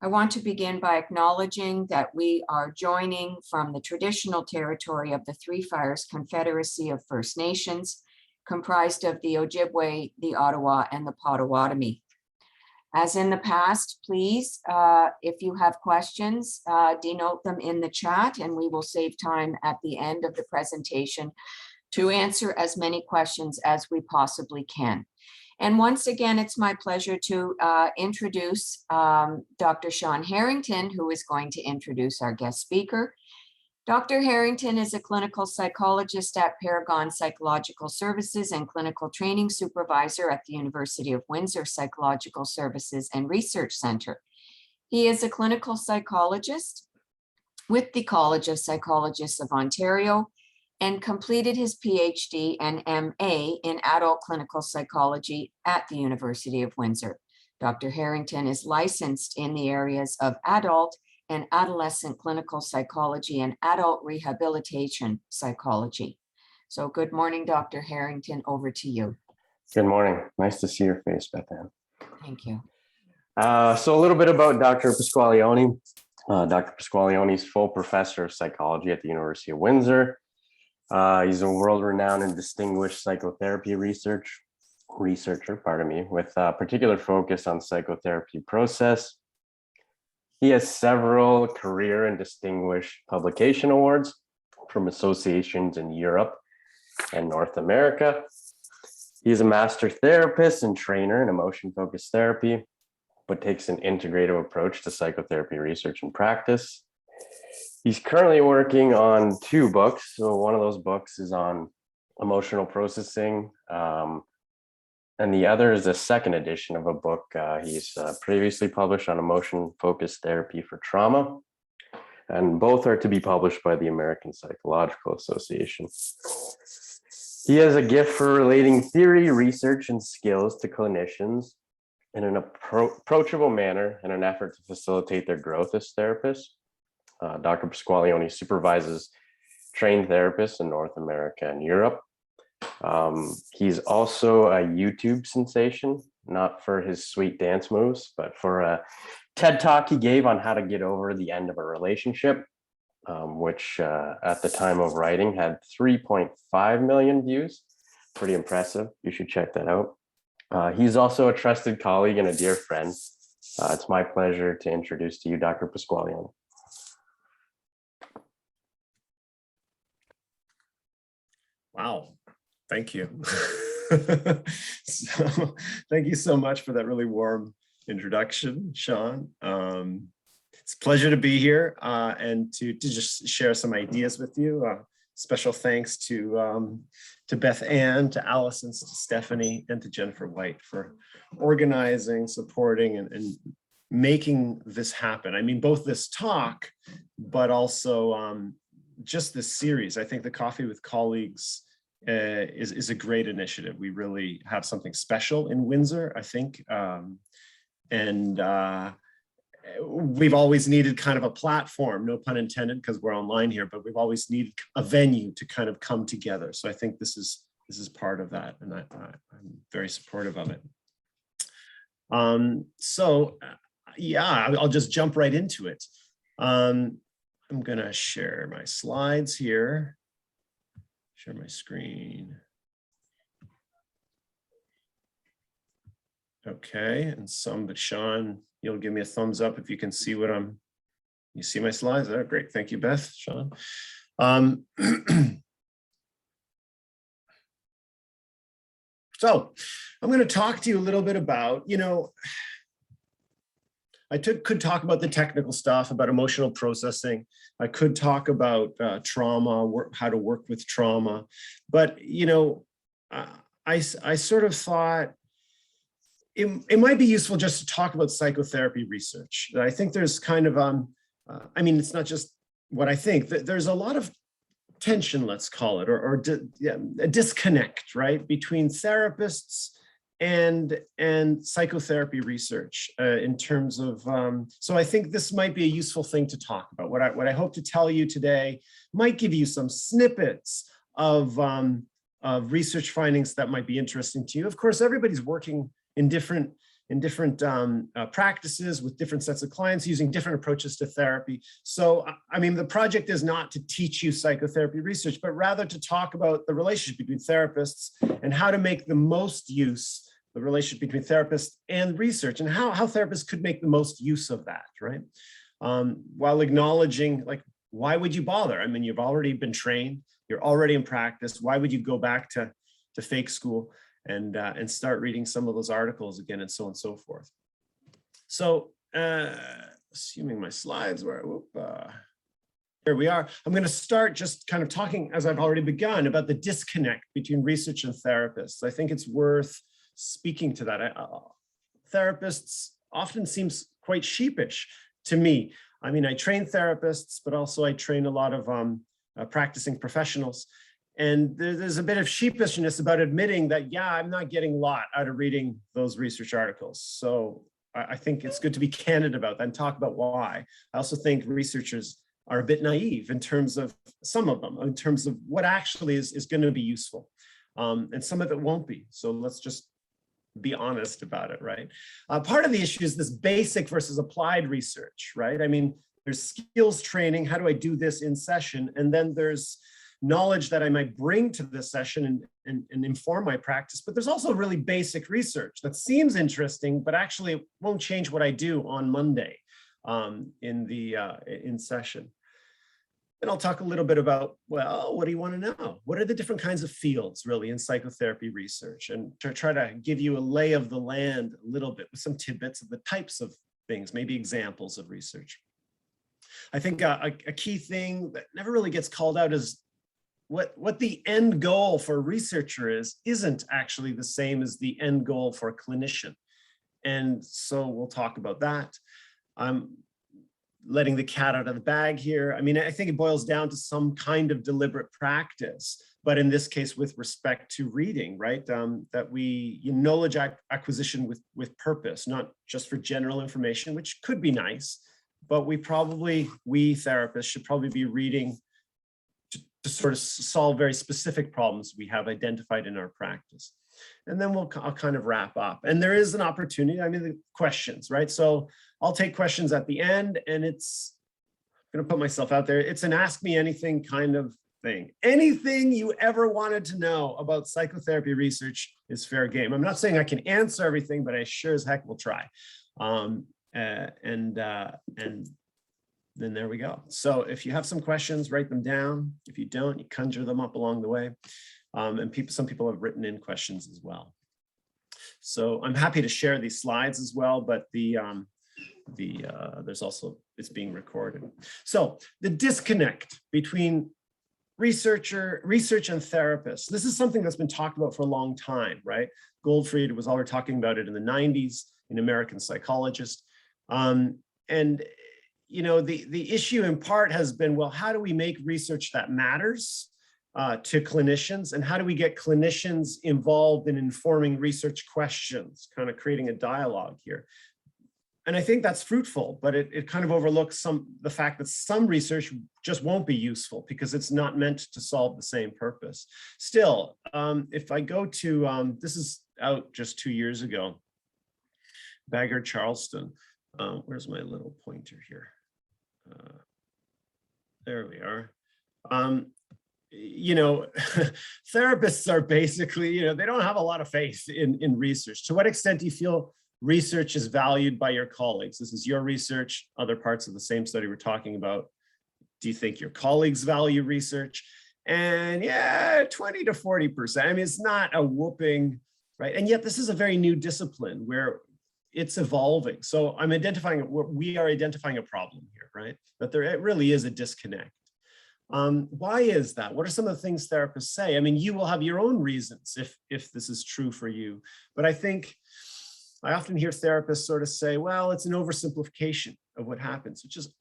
I want to begin by acknowledging that we are joining from the traditional territory of the Three Fires Confederacy of First Nations, comprised of the Ojibwe, the Ottawa, and the Potawatomi. As in the past, please, if you have questions, denote them in the chat, and we will save time at the end of the presentation to answer as many questions as we possibly can. And once again, it's my pleasure to introduce Dr. Sean Harrington, who is going to introduce our guest speaker. Dr. Harrington is a clinical psychologist at Paragon Psychological Services and clinical training supervisor at the University of Windsor Psychological Services and Research Center. He is a clinical psychologist with the College of Psychologists of Ontario and completed his PhD and MA in adult clinical psychology at the University of Windsor. Dr. Harrington is licensed in the areas of adult and adolescent clinical psychology and adult rehabilitation psychology. So good morning, Dr. Harrington, over to you. Good morning. Nice to see your face, Beth Ann. Thank you. So a little bit about Dr. Pascual-Leone. Dr. Pascual-Leone is full professor of psychology at the University of Windsor. He's a world-renowned and distinguished psychotherapy researcher, with a particular focus on psychotherapy process. He has several career and distinguished publication awards from associations in Europe and North America. He is a master therapist and trainer in emotion-focused therapy, but takes an integrative approach to psychotherapy research and practice. He's currently working on 2 books. So one of those books is on emotional processing, and the other is a second edition of a book he's previously published on emotion-focused therapy for trauma. And both are to be published by the American Psychological Association. He has a gift for relating theory, research, and skills to clinicians in an approachable manner in an effort to facilitate their growth as therapists. Dr. Pascual-Leone supervises trained therapists in North America and Europe. He's also a YouTube sensation, not for his sweet dance moves, but for a TED Talk he gave on how to get over the end of a relationship, which at the time of writing had 3.5 million views. Pretty impressive. You should check that out. He's also a trusted colleague and a dear friend. It's my pleasure to introduce to you Dr. Pascual-Leone. Wow, thank you. So, thank you so much for that really warm introduction, Sean. It's a pleasure to be here and to just share some ideas with you. Special thanks to Beth Ann, to Allison, to Stephanie, and to Jennifer White for organizing, supporting, and making this happen. I mean, both this talk, but also just this series. I think the Coffee with Colleagues is a great initiative. We really have something special in Windsor, I think. And we've always needed kind of a platform, no pun intended, because we're online here, but we've always needed a venue to kind of come together. So I think this is part of that, and I'm very supportive of it. Yeah, I'll just jump right into it. I'm gonna share my slides here. Share my screen. Okay, and but Sean, you'll give me a thumbs up if you can see what you see my slides there. Great, thank you, Beth, Sean. So I'm going to talk to you a little bit about, I could talk about the technical stuff, about emotional processing. I could talk about trauma, how to work with trauma. But, I sort of thought it might be useful just to talk about psychotherapy research. I think there's kind of, I mean, it's not just what I think, there's a lot of tension, let's call it, or a disconnect, right, between therapists and psychotherapy research in terms of, so I think this might be a useful thing to talk about. What I hope to tell you today might give you some snippets of research findings that might be interesting to you. Of course, everybody's working in different practices with different sets of clients using different approaches to therapy. So, I mean, the project is not to teach you psychotherapy research, but rather to talk about the relationship between therapists and how to make the most use, the relationship between therapists and research, and how therapists could make the most use of that, right? While acknowledging, like, why would you bother? I mean, you've already been trained, you're already in practice. Why would you go back to fake school and start reading some of those articles again, and so on and so forth? So, assuming my slides were, here we are. I'm going to start just kind of talking, as I've already begun, about the disconnect between research and therapists. I think it's worth speaking to that. Therapists often seems quite sheepish to me. I mean, I train therapists, but also I train a lot of practicing professionals. And there's a bit of sheepishness about admitting that, yeah, I'm not getting a lot out of reading those research articles. So I think it's good to be candid about that and talk about why. I also think researchers are a bit naive in terms of, some of them, in terms of what actually is going to be useful. And some of it won't be. So let's just be honest about it, right? Part of the issue is this basic versus applied research, right? I mean, there's skills training. How do I do this in session? And then there's knowledge that I might bring to this session and inform my practice. But there's also really basic research that seems interesting, but actually won't change what I do on Monday in session. And I'll talk a little bit about, well, what do you want to know? What are the different kinds of fields really in psychotherapy research? And to try to give you a lay of the land a little bit with some tidbits of the types of things, maybe examples of research. I think a key thing that never really gets called out is what the end goal for a researcher isn't actually the same as the end goal for a clinician. And so we'll talk about that. I'm letting the cat out of the bag here. I mean, I think it boils down to some kind of deliberate practice, but in this case, with respect to reading, right? That we knowledge acquisition with purpose, not just for general information, which could be nice, but we therapists should probably be reading to sort of solve very specific problems we have identified in our practice. And then I'll kind of wrap up. And there is an opportunity, I mean, the questions, right? So I'll take questions at the end, and I'm going to put myself out there. It's an ask me anything kind of thing. Anything you ever wanted to know about psychotherapy research is fair game. I'm not saying I can answer everything, but I sure as heck will try. And then there we go. So if you have some questions, write them down. If you don't, you conjure them up along the way. And some people have written in questions as well. So I'm happy to share these slides as well, but there's also, it's being recorded. So the disconnect between research and therapists. This is something that's been talked about for a long time, right? Goldfried was already talking about it in the 90s, an American psychologist. And you know, the issue in part has been, well, how do we make research that matters to clinicians, and how do we get clinicians involved in informing research questions, kind of creating a dialogue here? And I think that's fruitful, but it kind of overlooks the fact that some research just won't be useful because it's not meant to solve the same purpose. Still, if I go to, this is out just 2 years ago, Bagger Charleston. Where's my little pointer here? There we are. You know, therapists are basically, you know, they don't have a lot of faith in research. To what extent do you feel research is valued by your colleagues? This is your research, other parts of the same study we're talking about. Do you think your colleagues value research? And yeah, 20 to 40%. I mean, it's not a whooping, right? And yet this is a very new discipline where it's evolving. So we are identifying a problem here, right? That it really is a disconnect. Why is that? What are some of the things therapists say? I mean, you will have your own reasons if this is true for you. But I think I often hear therapists sort of say, well, it's an oversimplification of what happens, which is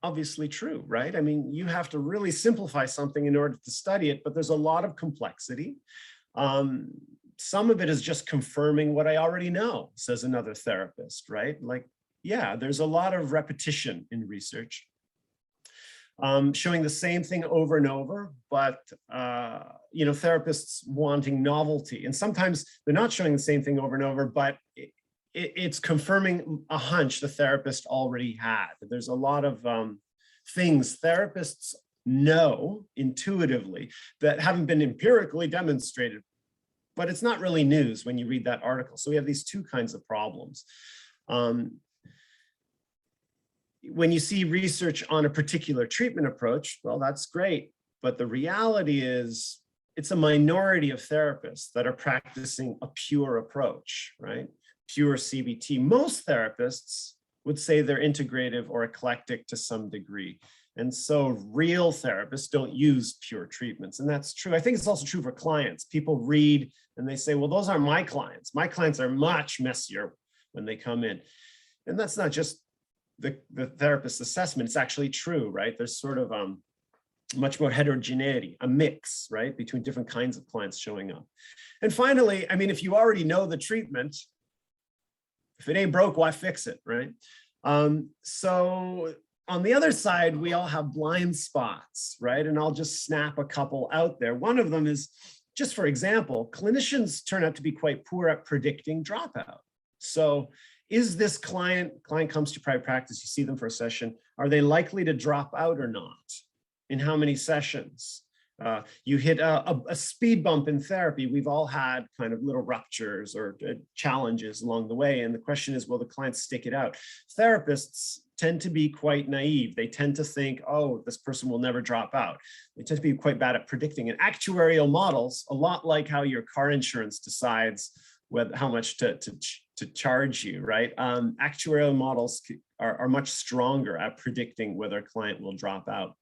obviously true, right? I mean, you have to really simplify something in order to study it, but there's a lot of complexity. Some of it is just confirming what I already know, says another therapist, right? Like, yeah, there's a lot of repetition in research. showing the same thing over and over, but therapists wanting novelty. And sometimes they're not showing the same thing over and over, but it's confirming a hunch the therapist already had. There's a lot of things therapists know intuitively that haven't been empirically demonstrated, but it's not really news when you read that article. So we have these two kinds of problems. When you see research on a particular treatment approach, well, that's great. But the reality is it's a minority of therapists that are practicing a pure approach, right? Pure CBT. Most therapists would say they're integrative or eclectic to some degree. And so real therapists don't use pure treatments. And that's true. I think it's also true for clients. People read and they say, well, those aren't my clients. My clients are much messier when they come in. And that's not just the therapist's assessment. It's actually true, right? There's sort of much more heterogeneity, a mix, right, between different kinds of clients showing up. And finally, I mean, if you already know the treatment, if it ain't broke, why fix it, right? So on the other side, we all have blind spots, right? And I'll just snap a couple out there. One of them is, just for example, clinicians turn out to be quite poor at predicting dropout. So is this client comes to private practice, you see them for a session, are they likely to drop out or not? In how many sessions? You hit a speed bump in therapy. We've all had kind of little ruptures or challenges along the way. And the question is, will the client stick it out? Therapists tend to be quite naive. They tend to think, oh, this person will never drop out. They tend to be quite bad at predicting. And actuarial models, a lot like how your car insurance decides how much to charge you, right? Actuarial models are much stronger at predicting whether a client will drop out.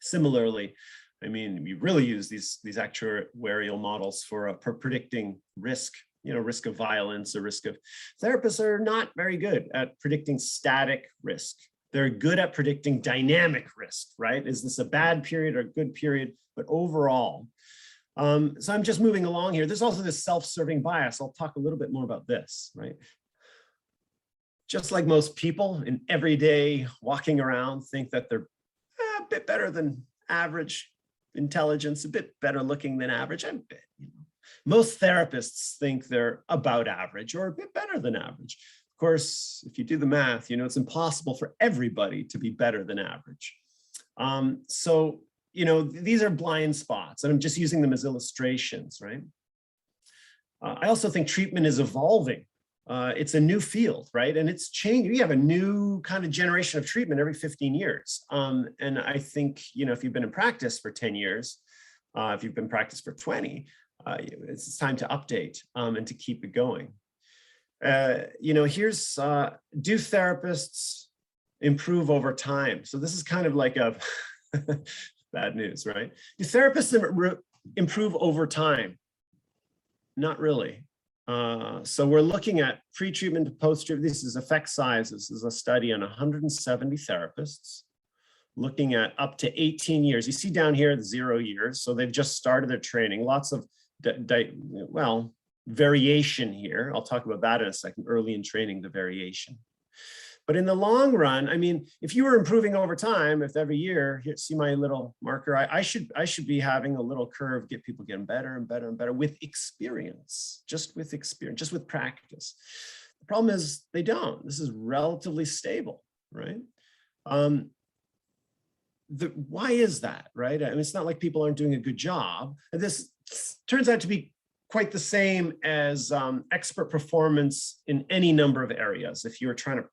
Similarly, I mean, we really use these actuarial models for predicting risk, risk of violence or risk of. Therapists are not very good at predicting static risk. They're good at predicting dynamic risk, right? Is this a bad period or a good period? But overall, so I'm just moving along here. There's also this self-serving bias. I'll talk a little bit more about this, right? Just like most people in everyday walking around think that they're a bit better than average intelligence, a bit better looking than average. Most therapists think they're about average or a bit better than average. Of course, if you do the math, it's impossible for everybody to be better than average. So, these are blind spots, and I'm just using them as illustrations, right? I also think treatment is evolving. It's a new field, right? And it's changing. We have a new kind of generation of treatment every 15 years. And I think, if you've been in practice for 10 years, if you've been in practice for 20, it's time to update and to keep it going. Here's, do therapists improve over time? So this is kind of like a bad news, right? Do therapists improve over time? Not really. So we're looking at pre-treatment to post-treatment. This is effect size. This is a study on 170 therapists looking at up to 18 years. You see down here, 0 years. So they've just started their training. Lots of, variation here. I'll talk about that in a second, early in training, the variation. But in the long run, I mean, if you were improving over time, if every year, here, see my little marker, I should be having a little curve, get people getting better and better and better with experience, just with experience, just with practice. The problem is they don't. This is relatively stable, right? Why is that, right? I mean, it's not like people aren't doing a good job. And this turns out to be quite the same as expert performance in any number of areas. If you're trying to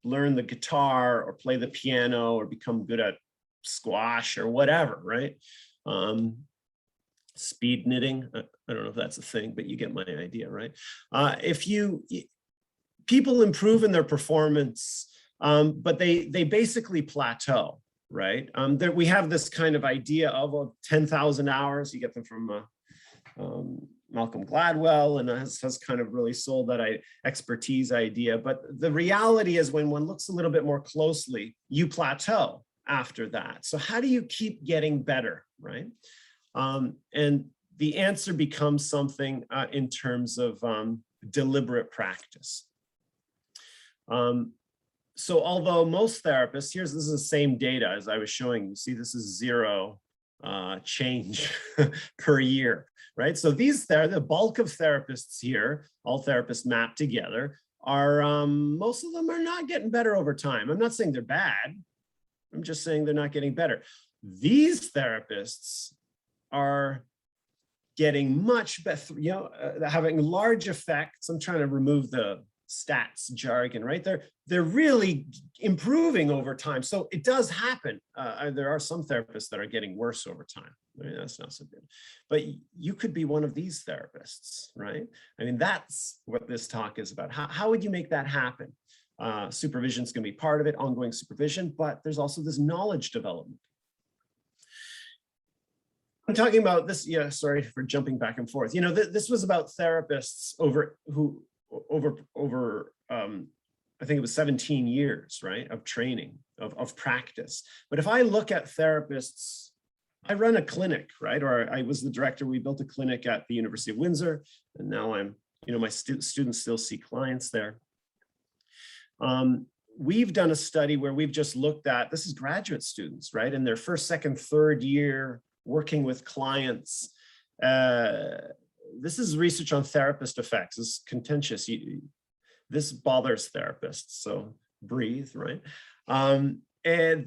learn the guitar or play the piano or become good at squash or whatever, right? Speed knitting, I don't know if that's a thing, but you get my idea, right? People improve in their performance, but they basically plateau, right? We have this kind of idea of 10,000 hours, you get them from Malcolm Gladwell, and has kind of really sold that expertise idea. But the reality is when one looks a little bit more closely, you plateau after that. So how do you keep getting better, right? And the answer becomes something in terms of deliberate practice. So although most therapists, this is the same data as I was showing you. See, this is zero change per year, right? So the bulk of therapists here, all therapists mapped together, are most of them are not getting better over time. I'm not saying they're bad. I'm just saying they're not getting better. These therapists are getting much better, having large effects. I'm trying to remove the stats jargon, right? They're really improving over time. So it does happen. There are some therapists that are getting worse over time. I mean, that's not so good. But you could be one of these therapists, right? I mean, that's what this talk is about. How would you make that happen? Supervision is going to be part of it, ongoing supervision, but there's also this knowledge development. I'm talking about this, sorry for jumping back and forth. This was about therapists over I think it was 17 years, right, of training, of practice. But if I look at therapists, I run a clinic, right? Or I was the director. We built a clinic at the University of Windsor, and now I'm, my students still see clients there. We've done a study where we've just looked at, this is graduate students, right? In their first, second, third year working with clients. This is research on therapist effects. This is contentious. This bothers therapists, so breathe, right? And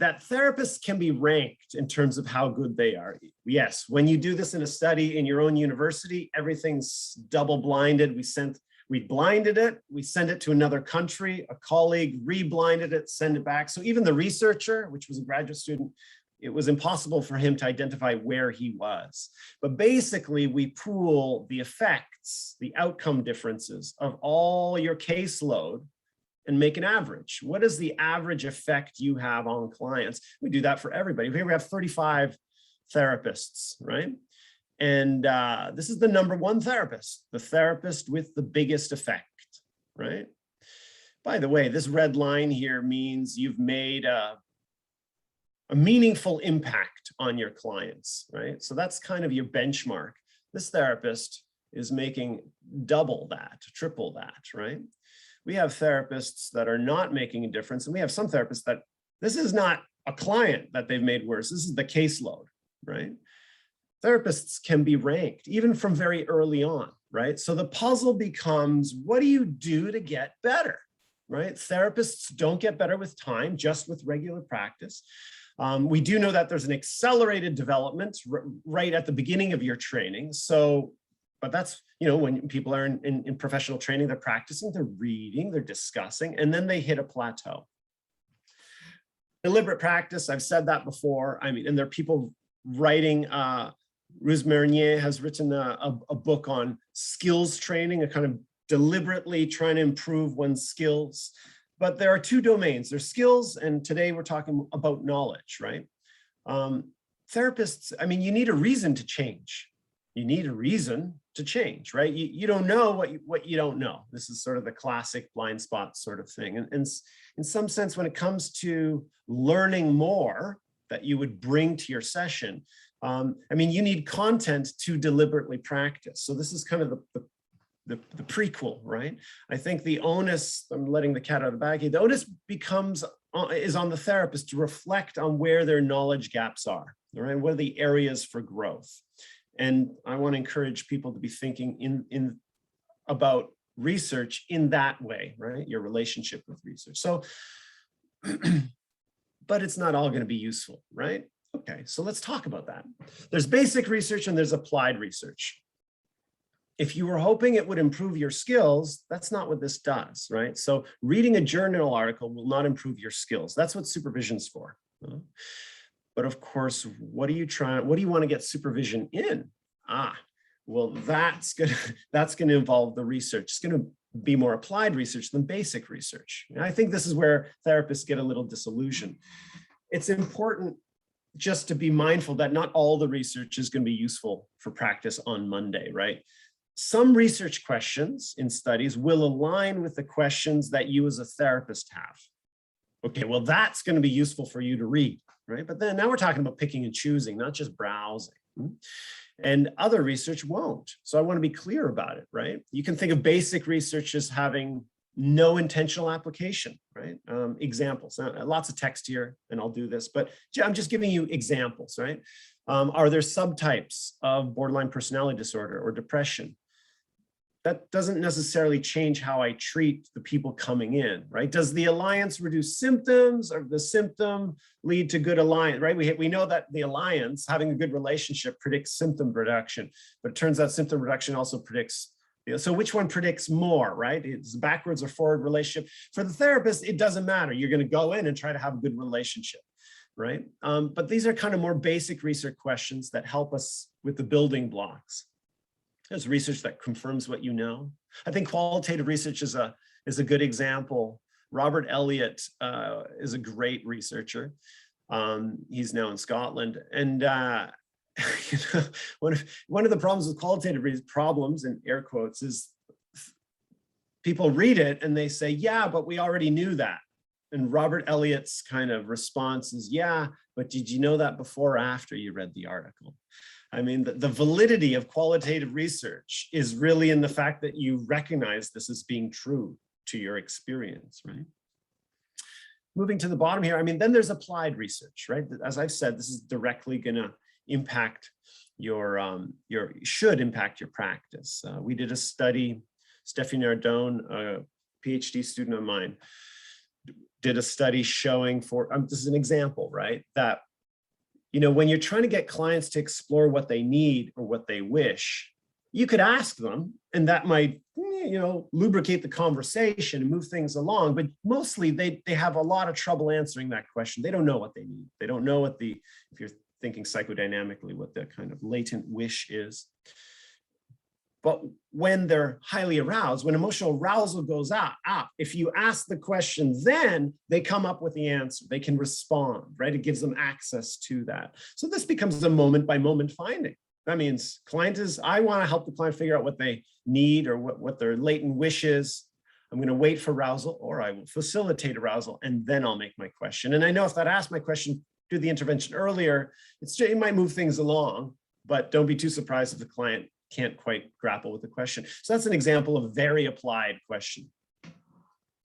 that therapists can be ranked in terms of how good they are. Yes, when you do this in a study in your own university, everything's double blinded. We blinded it, we send it to another country, a colleague re-blinded it, send it back. So even the researcher, which was a graduate student, it was impossible for him to identify where he was. But basically, we pool the effects, the outcome differences of all your caseload and make an average. What is the average effect you have on clients? We do that for everybody. Here we have 35 therapists, right? And this is the number one therapist, the therapist with the biggest effect, right? By the way, this red line here means you've made a meaningful impact on your clients, right? So that's kind of your benchmark. This therapist is making double that, triple that, right? We have therapists that are not making a difference, and we have some therapists that this is not a client that they've made worse. This is the caseload, right? Therapists can be ranked even from very early on, right? So the puzzle becomes, what do you do to get better, right? Therapists don't get better with time, just with regular practice. We do know that there's an accelerated development right at the beginning of your training. So, but that's, when people are in professional training, they're practicing, they're reading, they're discussing, and then they hit a plateau. Deliberate practice, I've said that before. I mean, and there are people writing, Ruz Marinier has written a book on skills training, a kind of deliberately trying to improve one's skills. But there are two domains, there's skills, and today we're talking about knowledge, right? Therapists, I mean, you need a reason to change. You need a reason to change, right? You don't know what you don't know. This is sort of the classic blind spot sort of thing. And in some sense, when it comes to learning more that you would bring to your session, I mean, you need content to deliberately practice. So this is kind of the prequel, right? I think the onus, I'm letting the cat out of the bag here, the onus is on the therapist to reflect on where their knowledge gaps are, right? What are the areas for growth? And I want to encourage people to be thinking about research in that way, right? Your relationship with research. So, but it's not all going to be useful, right? Okay, so let's talk about that. There's basic research and there's applied research. If you were hoping it would improve your skills, that's not what this does, right? So reading a journal article will not improve your skills. That's what supervision's for. But of course, what do you want to get supervision in? Well, that's gonna involve the research. It's gonna be more applied research than basic research. And I think this is where therapists get a little disillusioned. It's important just to be mindful that not all the research is going to be useful for practice on Monday, right? Some research questions in studies will align with the questions that you as a therapist have. Okay, well, that's going to be useful for you to read, right? But then now we're talking about picking and choosing, not just browsing. And other research won't. So I want to be clear about it, right? You can think of basic research as having no intentional application, right? Examples, lots of text here, and I'll do this, but I'm just giving you examples, right? Are there subtypes of borderline personality disorder or depression? That doesn't necessarily change how I treat the people coming in, right? Does the alliance reduce symptoms, or the symptom lead to good alliance, right? We know that the alliance, having a good relationship, predicts symptom reduction, but it turns out symptom reduction also predicts, so which one predicts more, right? It's backwards or forward relationship. For the therapist, it doesn't matter. You're going to go in and try to have a good relationship, right? But these are kind of more basic research questions that help us with the building blocks. There's research that confirms what you know. I think qualitative research is a good example. Robert Elliott is a great researcher. He's now in Scotland. And you know, one of the problems with qualitative problems, in air quotes, is people read it and they say, yeah, but we already knew that. And Robert Elliott's kind of response is, yeah, but did you know that before or after you read the article? I mean, the validity of qualitative research is really in the fact that you recognize this as being true to your experience, right? Moving to the bottom here, I mean, then there's applied research, right? As I've said, this is directly going to impact should impact your practice. We did a study, Stephanie Nardone, a PhD student of mine, did a study showing this is an example, right? That, you know, when you're trying to get clients to explore what they need or what they wish, you could ask them, and that might, you know, lubricate the conversation and move things along. But mostly they have a lot of trouble answering that question. They don't know what they need. They don't know what if you're thinking psychodynamically, what the kind of latent wish is. But when they're highly aroused, when emotional arousal goes up, if you ask the question, then they come up with the answer. They can respond, right? It gives them access to that. So this becomes a moment by moment finding. That means I want to help the client figure out what they need or what their latent wish is. I'm going to wait for arousal, or I will facilitate arousal, and then I'll make my question. And I know if that asked my question, do the intervention earlier, it might move things along, but don't be too surprised if the client can't quite grapple with the question. So that's an example of a very applied question.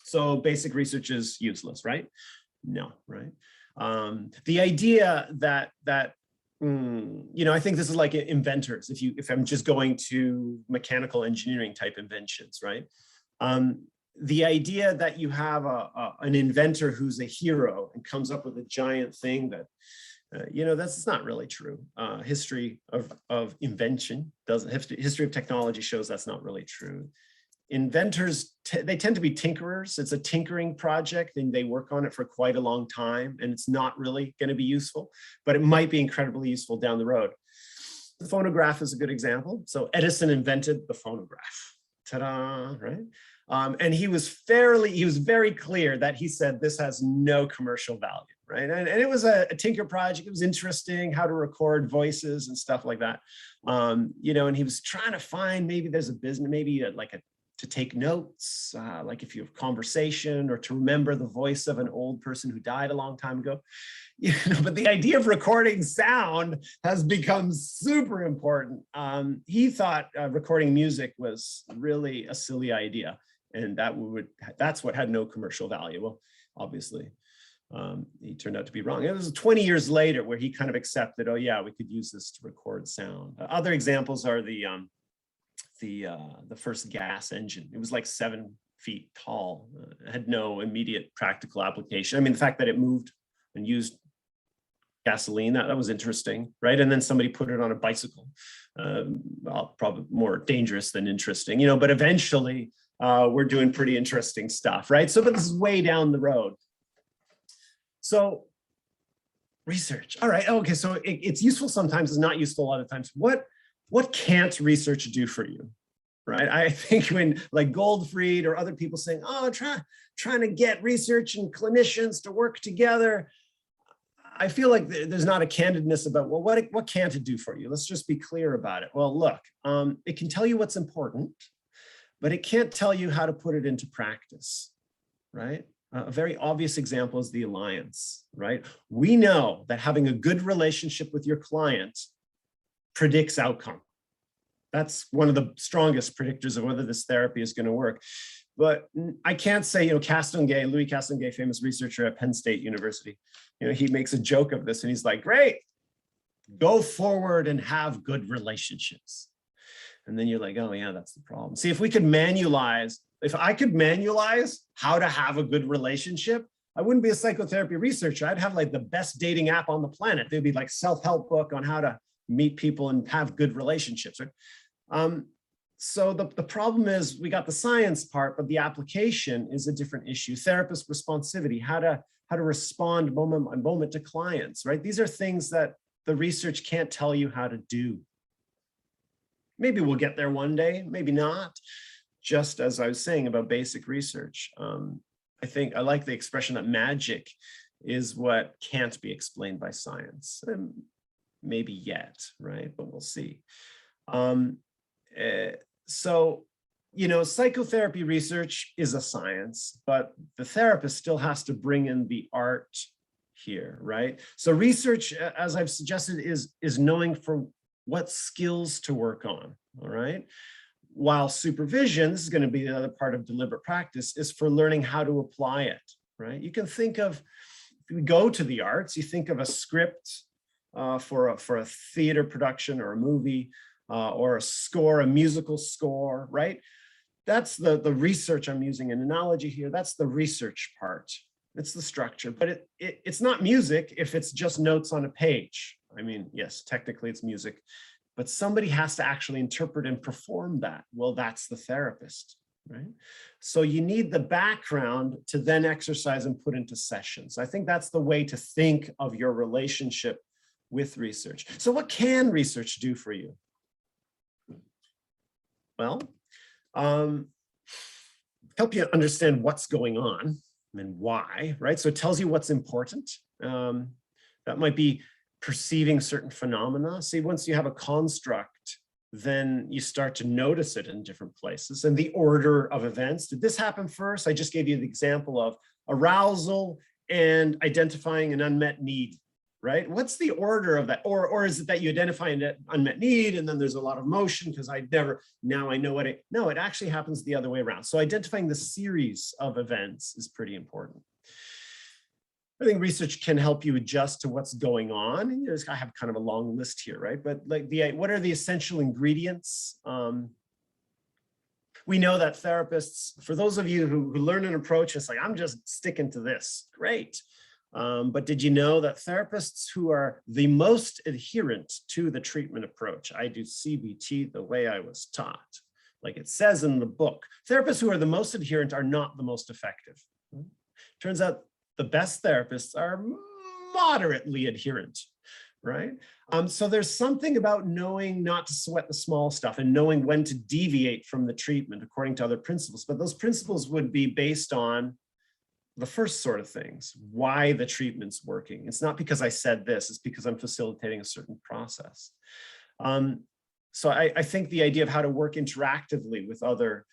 So basic research is useless, right? No, right? The idea that you know, I think this is like inventors. If I'm just going to mechanical engineering type inventions, right? The idea that you have an inventor who's a hero and comes up with a giant thing that you know, that's not really true. History of invention history of technology shows that's not really true. Inventors, they tend to be tinkerers. It's a tinkering project and they work on it for quite a long time, and it's not really going to be useful, but it might be incredibly useful down the road. The phonograph is a good example. So Edison invented the phonograph. Ta-da, right? And he was very clear that he said this has no commercial value, right? And it was a tinker project. It was interesting how to record voices and stuff like that. You know, and he was trying to find, maybe there's a business, maybe to take notes, like if you have conversation, or to remember the voice of an old person who died a long time ago. You know, but the idea of recording sound has become super important. He thought recording music was really a silly idea, and that's what had no commercial value. Well, obviously, he turned out to be wrong. It was 20 years later where he kind of accepted, oh yeah, we could use this to record sound. Other examples are the first gas engine. It was like 7 feet tall. It had no immediate practical application. I mean, the fact that it moved and used gasoline, that was interesting, right? And then somebody put it on a bicycle. Well, probably more dangerous than interesting, you know, but eventually we're doing pretty interesting stuff, right? So, but this is way down the road. So research, all right, okay, so it's useful sometimes, it's not useful a lot of times. What can't research do for you, right? I think when like Goldfried or other people saying, oh, trying to get research and clinicians to work together, I feel like there's not a candidness about, well, what can't it do for you? Let's just be clear about it. Well, look, it can tell you what's important, but it can't tell you how to put it into practice, right? A very obvious example is the alliance, right? We know that having a good relationship with your client predicts outcome. That's one of the strongest predictors of whether this therapy is going to work. But I can't say, Louis Castonguay, famous researcher at Penn State University, he makes a joke of this and he's like, great, go forward and have good relationships. And then you're like, oh yeah, that's the problem. See, if I could manualize how to have a good relationship, I wouldn't be a psychotherapy researcher. I'd have like the best dating app on the planet. There'd be like self-help book on how to meet people and have good relationships, right? So the problem is we got the science part, but the application is a different issue. Therapist responsivity, how to respond moment by moment to clients, right? These are things that the research can't tell you how to do. Maybe we'll get there one day, maybe not. Just as I was saying about basic research, I think I like the expression that magic is what can't be explained by science. Maybe yet, right? But we'll see. So, psychotherapy research is a science, but the therapist still has to bring in the art here, right? So research, as I've suggested, is knowing for what skills to work on, all right? While supervision, this is going to be the other part of deliberate practice, is for learning how to apply it, right? You can think of, if we go to the arts, you think of a script for a theater production or a movie or a score, a musical score, right? That's the research. I'm using an analogy here. That's the research part. It's the structure, but it's not music if it's just notes on a page. I mean, yes, technically it's music, but somebody has to actually interpret and perform that. Well, that's the therapist, right? So you need the background to then exercise and put into sessions. I think that's the way to think of your relationship with research. So what can research do for you? Well, help you understand what's going on and why, right? So it tells you what's important. That might be perceiving certain phenomena. See, once you have a construct, then you start to notice it in different places and the order of events. Did this happen first? I just gave you the example of arousal and identifying an unmet need, right? What's the order of that? Or is it that you identify an unmet need and then there's a lot of motion because now I know what it, no, it actually happens the other way around. So identifying the series of events is pretty important. I think research can help you adjust to what's going on. And I have kind of a long list here, right? But like what are the essential ingredients? We know that therapists, for those of you who learn an approach, it's like, I'm just sticking to this, great. But did you know that therapists who are the most adherent to the treatment approach, I do CBT the way I was taught, like it says in the book, therapists who are the most adherent are not the most effective. Turns out the best therapists are moderately adherent, right? So there's something about knowing not to sweat the small stuff and knowing when to deviate from the treatment according to other principles. But those principles would be based on the first sort of things, why the treatment's working. It's not because I said this, it's because I'm facilitating a certain process. So I think the idea of how to work interactively with other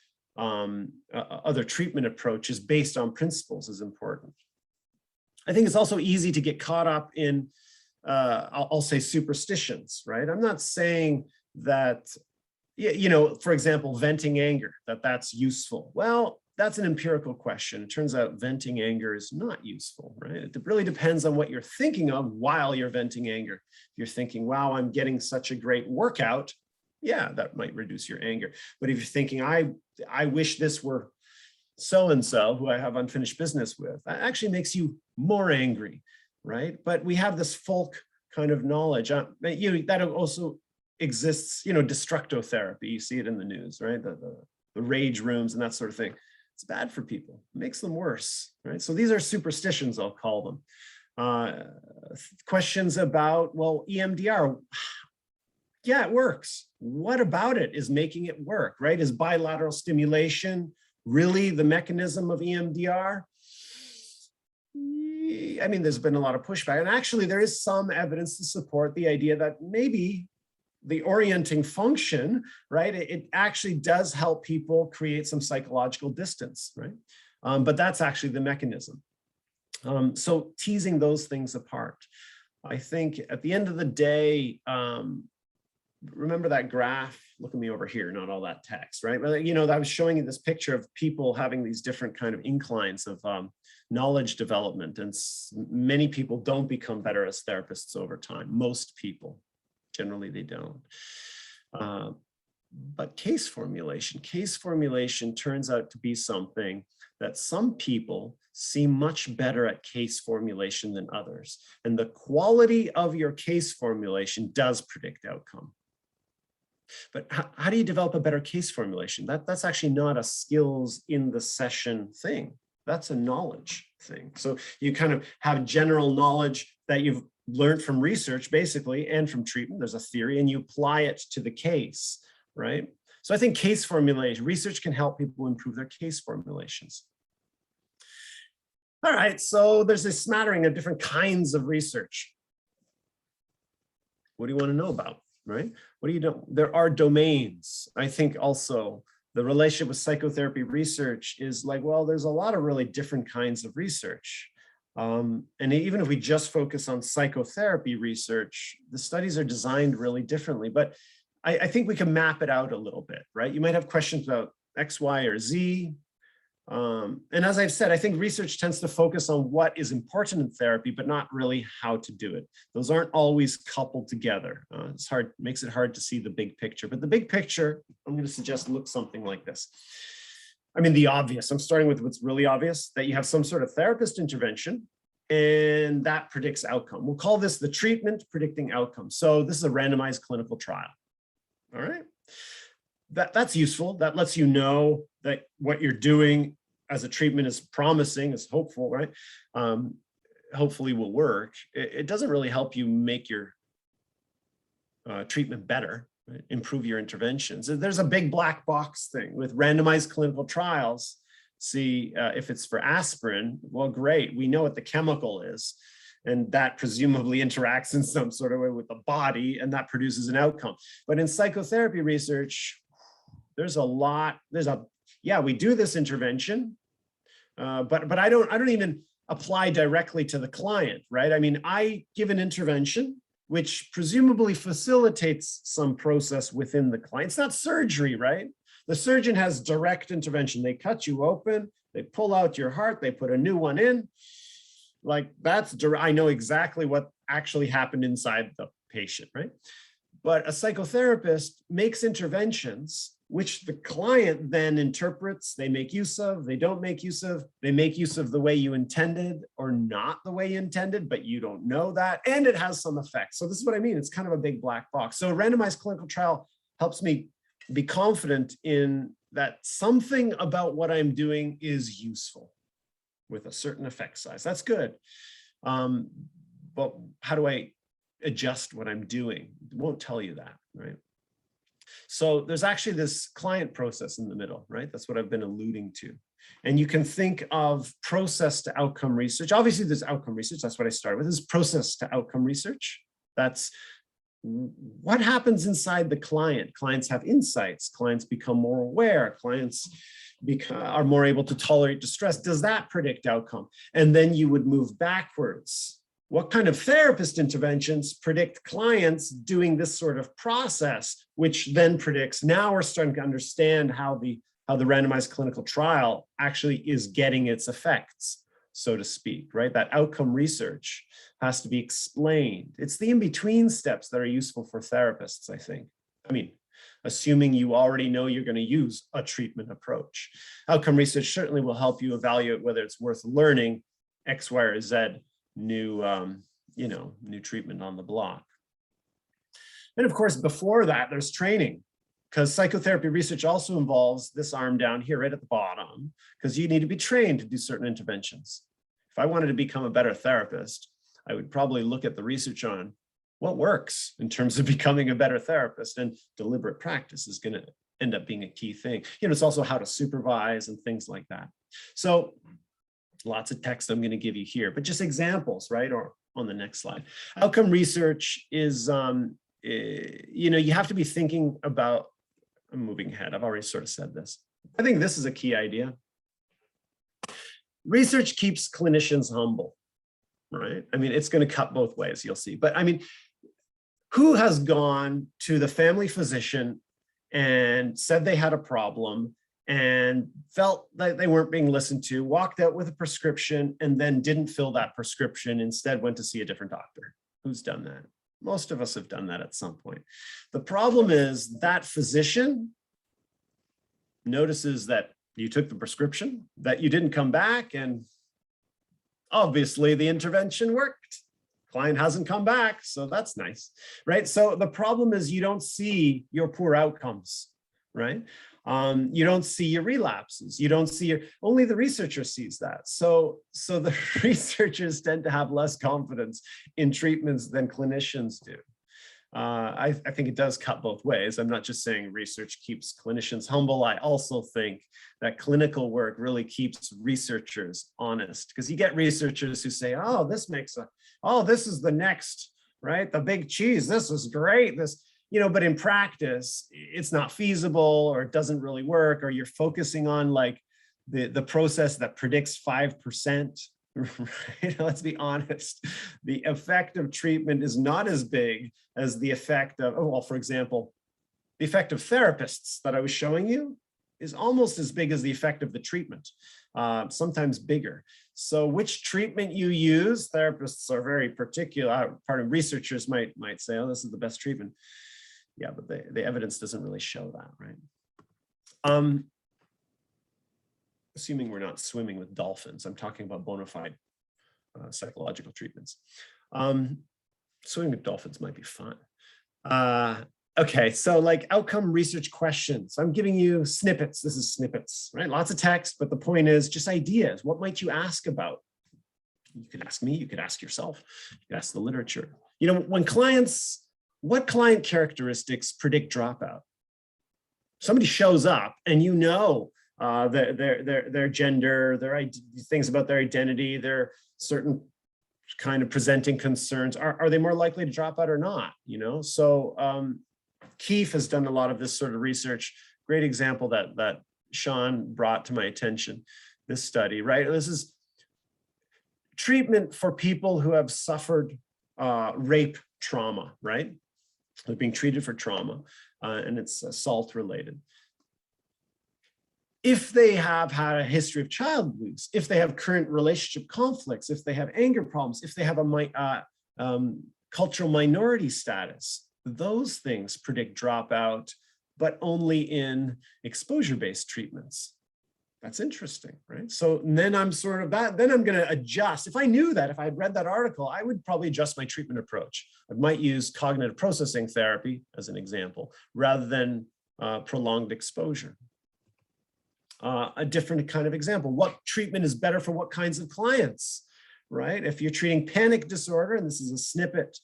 treatment approaches based on principles is important. I think it's also easy to get caught up in, I'll say superstitions, right? I'm not saying that, for example, venting anger, that's useful. Well, that's an empirical question. It turns out venting anger is not useful, right? It really depends on what you're thinking of while you're venting anger. If you're thinking, wow, I'm getting such a great workout, yeah, that might reduce your anger. But if you're thinking, I wish this were so-and-so who I have unfinished business with, that actually makes you more angry, right? But we have this folk kind of knowledge. That also exists, destructotherapy. You see it in the news, right? The rage rooms and that sort of thing. It's bad for people. It makes them worse, right? So these are superstitions, I'll call them. Questions about, well, EMDR, yeah, it works. What about it is making it work, right? Is bilateral stimulation really the mechanism of EMDR? I mean, there's been a lot of pushback, and actually there is some evidence to support the idea that maybe the orienting function, right? It actually does help people create some psychological distance, right? But that's actually the mechanism. So teasing those things apart. I think at the end of the day, remember that graph, look at me over here, not all that text, right? But, you know, I was showing you this picture of people having these different kind of inclines of knowledge development. And many people don't become better as therapists over time. Most people, generally they don't. But case formulation turns out to be something that some people see much better at case formulation than others. And the quality of your case formulation does predict outcome. But how do you develop a better case formulation? That's actually not a skills in the session thing. That's a knowledge thing. So you kind of have general knowledge that you've learned from research, basically, and from treatment. There's a theory, and you apply it to the case, right? So I think case formulation, research can help people improve their case formulations. All right, so there's a smattering of different kinds of research. What do you want to know about, right? What do you know? There are domains. I think also the relationship with psychotherapy research is like, well, there's a lot of really different kinds of research. And even if we just focus on psychotherapy research, the studies are designed really differently, but I think we can map it out a little bit, right? You might have questions about X, Y, or Z. And as I've said, I think research tends to focus on what is important in therapy, but not really how to do it. Those aren't always coupled together. It's hard, makes it hard to see the big picture, but the big picture, I'm going to suggest looks something like this. I mean, the obvious, I'm starting with what's really obvious, that you have some sort of therapist intervention and that predicts outcome. We'll call this the treatment predicting outcome. So this is a randomized clinical trial. All right. That's useful. That lets you know that what you're doing as a treatment is promising, is hopeful, right? Hopefully will work. It doesn't really help you make your treatment better, right? Improve your interventions. There's a big black box thing with randomized clinical trials. See, if it's for aspirin, well, great. We know what the chemical is. And that presumably interacts in some sort of way with the body, and that produces an outcome. But in psychotherapy research, there's a lot, yeah, we do this intervention, but I don't even apply directly to the client, right? I mean, I give an intervention, which presumably facilitates some process within the client. It's not surgery, right? The surgeon has direct intervention. They cut you open, they pull out your heart, they put a new one in. Like that's, I know exactly what actually happened inside the patient, right? But a psychotherapist makes interventions which the client then interprets, they make use of, they don't make use of, they make use of the way you intended or not the way you intended, but you don't know that, and it has some effect. So this is what I mean, it's kind of a big black box. So a randomized clinical trial helps me be confident in that something about what I'm doing is useful with a certain effect size. That's good. But how do I adjust what I'm doing? It won't tell you that, right? So there's actually this client process in the middle, right? That's what I've been alluding to. And you can think of process to outcome research. Obviously there's outcome research. That's what I started with, is process to outcome research. That's what happens inside the client. Clients have insights. Clients become more aware. Clients are more able to tolerate distress. Does that predict outcome? And then you would move backwards. What kind of therapist interventions predict clients doing this sort of process, which then predicts, now we're starting to understand how the randomized clinical trial actually is getting its effects, so to speak, right? That outcome research has to be explained. It's the in-between steps that are useful for therapists, I think. I mean, assuming you already know you're going to use a treatment approach. Outcome research certainly will help you evaluate whether it's worth learning X, Y, or Z new treatment on the block. And of course, before that, there's training, because psychotherapy research also involves this arm down here right at the bottom, because you need to be trained to do certain interventions. If I wanted to become a better therapist, I would probably look at the research on what works in terms of becoming a better therapist, and deliberate practice is going to end up being a key thing. It's also how to supervise and things like that. So lots of text I'm going to give you here, but just examples, right? Or on the next slide. Outcome research is, you have to be thinking about, I'm moving ahead. I've already sort of said this. I think this is a key idea. Research keeps clinicians humble, right? I mean, it's going to cut both ways, you'll see. But I mean, who has gone to the family physician and said they had a problem and felt that they weren't being listened to, walked out with a prescription, and then didn't fill that prescription, instead went to see a different doctor. Who's done that? Most of us have done that at some point. The problem is that physician notices that you took the prescription, that you didn't come back, and obviously the intervention worked. Client hasn't come back, so that's nice, right? So the problem is you don't see your poor outcomes, right? You don't see your relapses. You don't see only the researcher sees that. So the researchers tend to have less confidence in treatments than clinicians do. I think it does cut both ways. I'm not just saying research keeps clinicians humble. I also think that clinical work really keeps researchers honest, because you get researchers who say, oh, this is the next, right? The big cheese, this is great. But in practice, it's not feasible, or it doesn't really work, or you're focusing on like the process that predicts 5%. Right? Let's be honest. The effect of treatment is not as big as the effect of, for example, the effect of therapists that I was showing you is almost as big as the effect of the treatment, sometimes bigger. So which treatment you use, therapists are very particular. Part of researchers might say, oh, this is the best treatment. Yeah, but the evidence doesn't really show that, right? Assuming we're not swimming with dolphins, I'm talking about bona fide psychological treatments. Swimming with dolphins might be fun. Okay, so like outcome research questions. I'm giving you snippets. This is snippets, right? Lots of text, but the point is just ideas. What might you ask about? You could ask me, you could ask yourself, you could ask the literature. What client characteristics predict dropout? Somebody shows up and their gender, their things about their identity, their certain kind of presenting concerns. Are they more likely to drop out or not? So Keefe has done a lot of this sort of research. Great example that Sean brought to my attention, this study, right? This is treatment for people who have suffered rape trauma, right? They're being treated for trauma, and it's assault related. If they have had a history of child abuse, if they have current relationship conflicts, if they have anger problems, if they have a cultural minority status, those things predict dropout, but only in exposure-based treatments. That's interesting, right? So then I'm then I'm going to adjust. If I knew that, if I had read that article, I would probably adjust my treatment approach. I might use cognitive processing therapy as an example, rather than prolonged exposure. A different kind of example, what treatment is better for what kinds of clients, right? If you're treating panic disorder, and this is a snippet,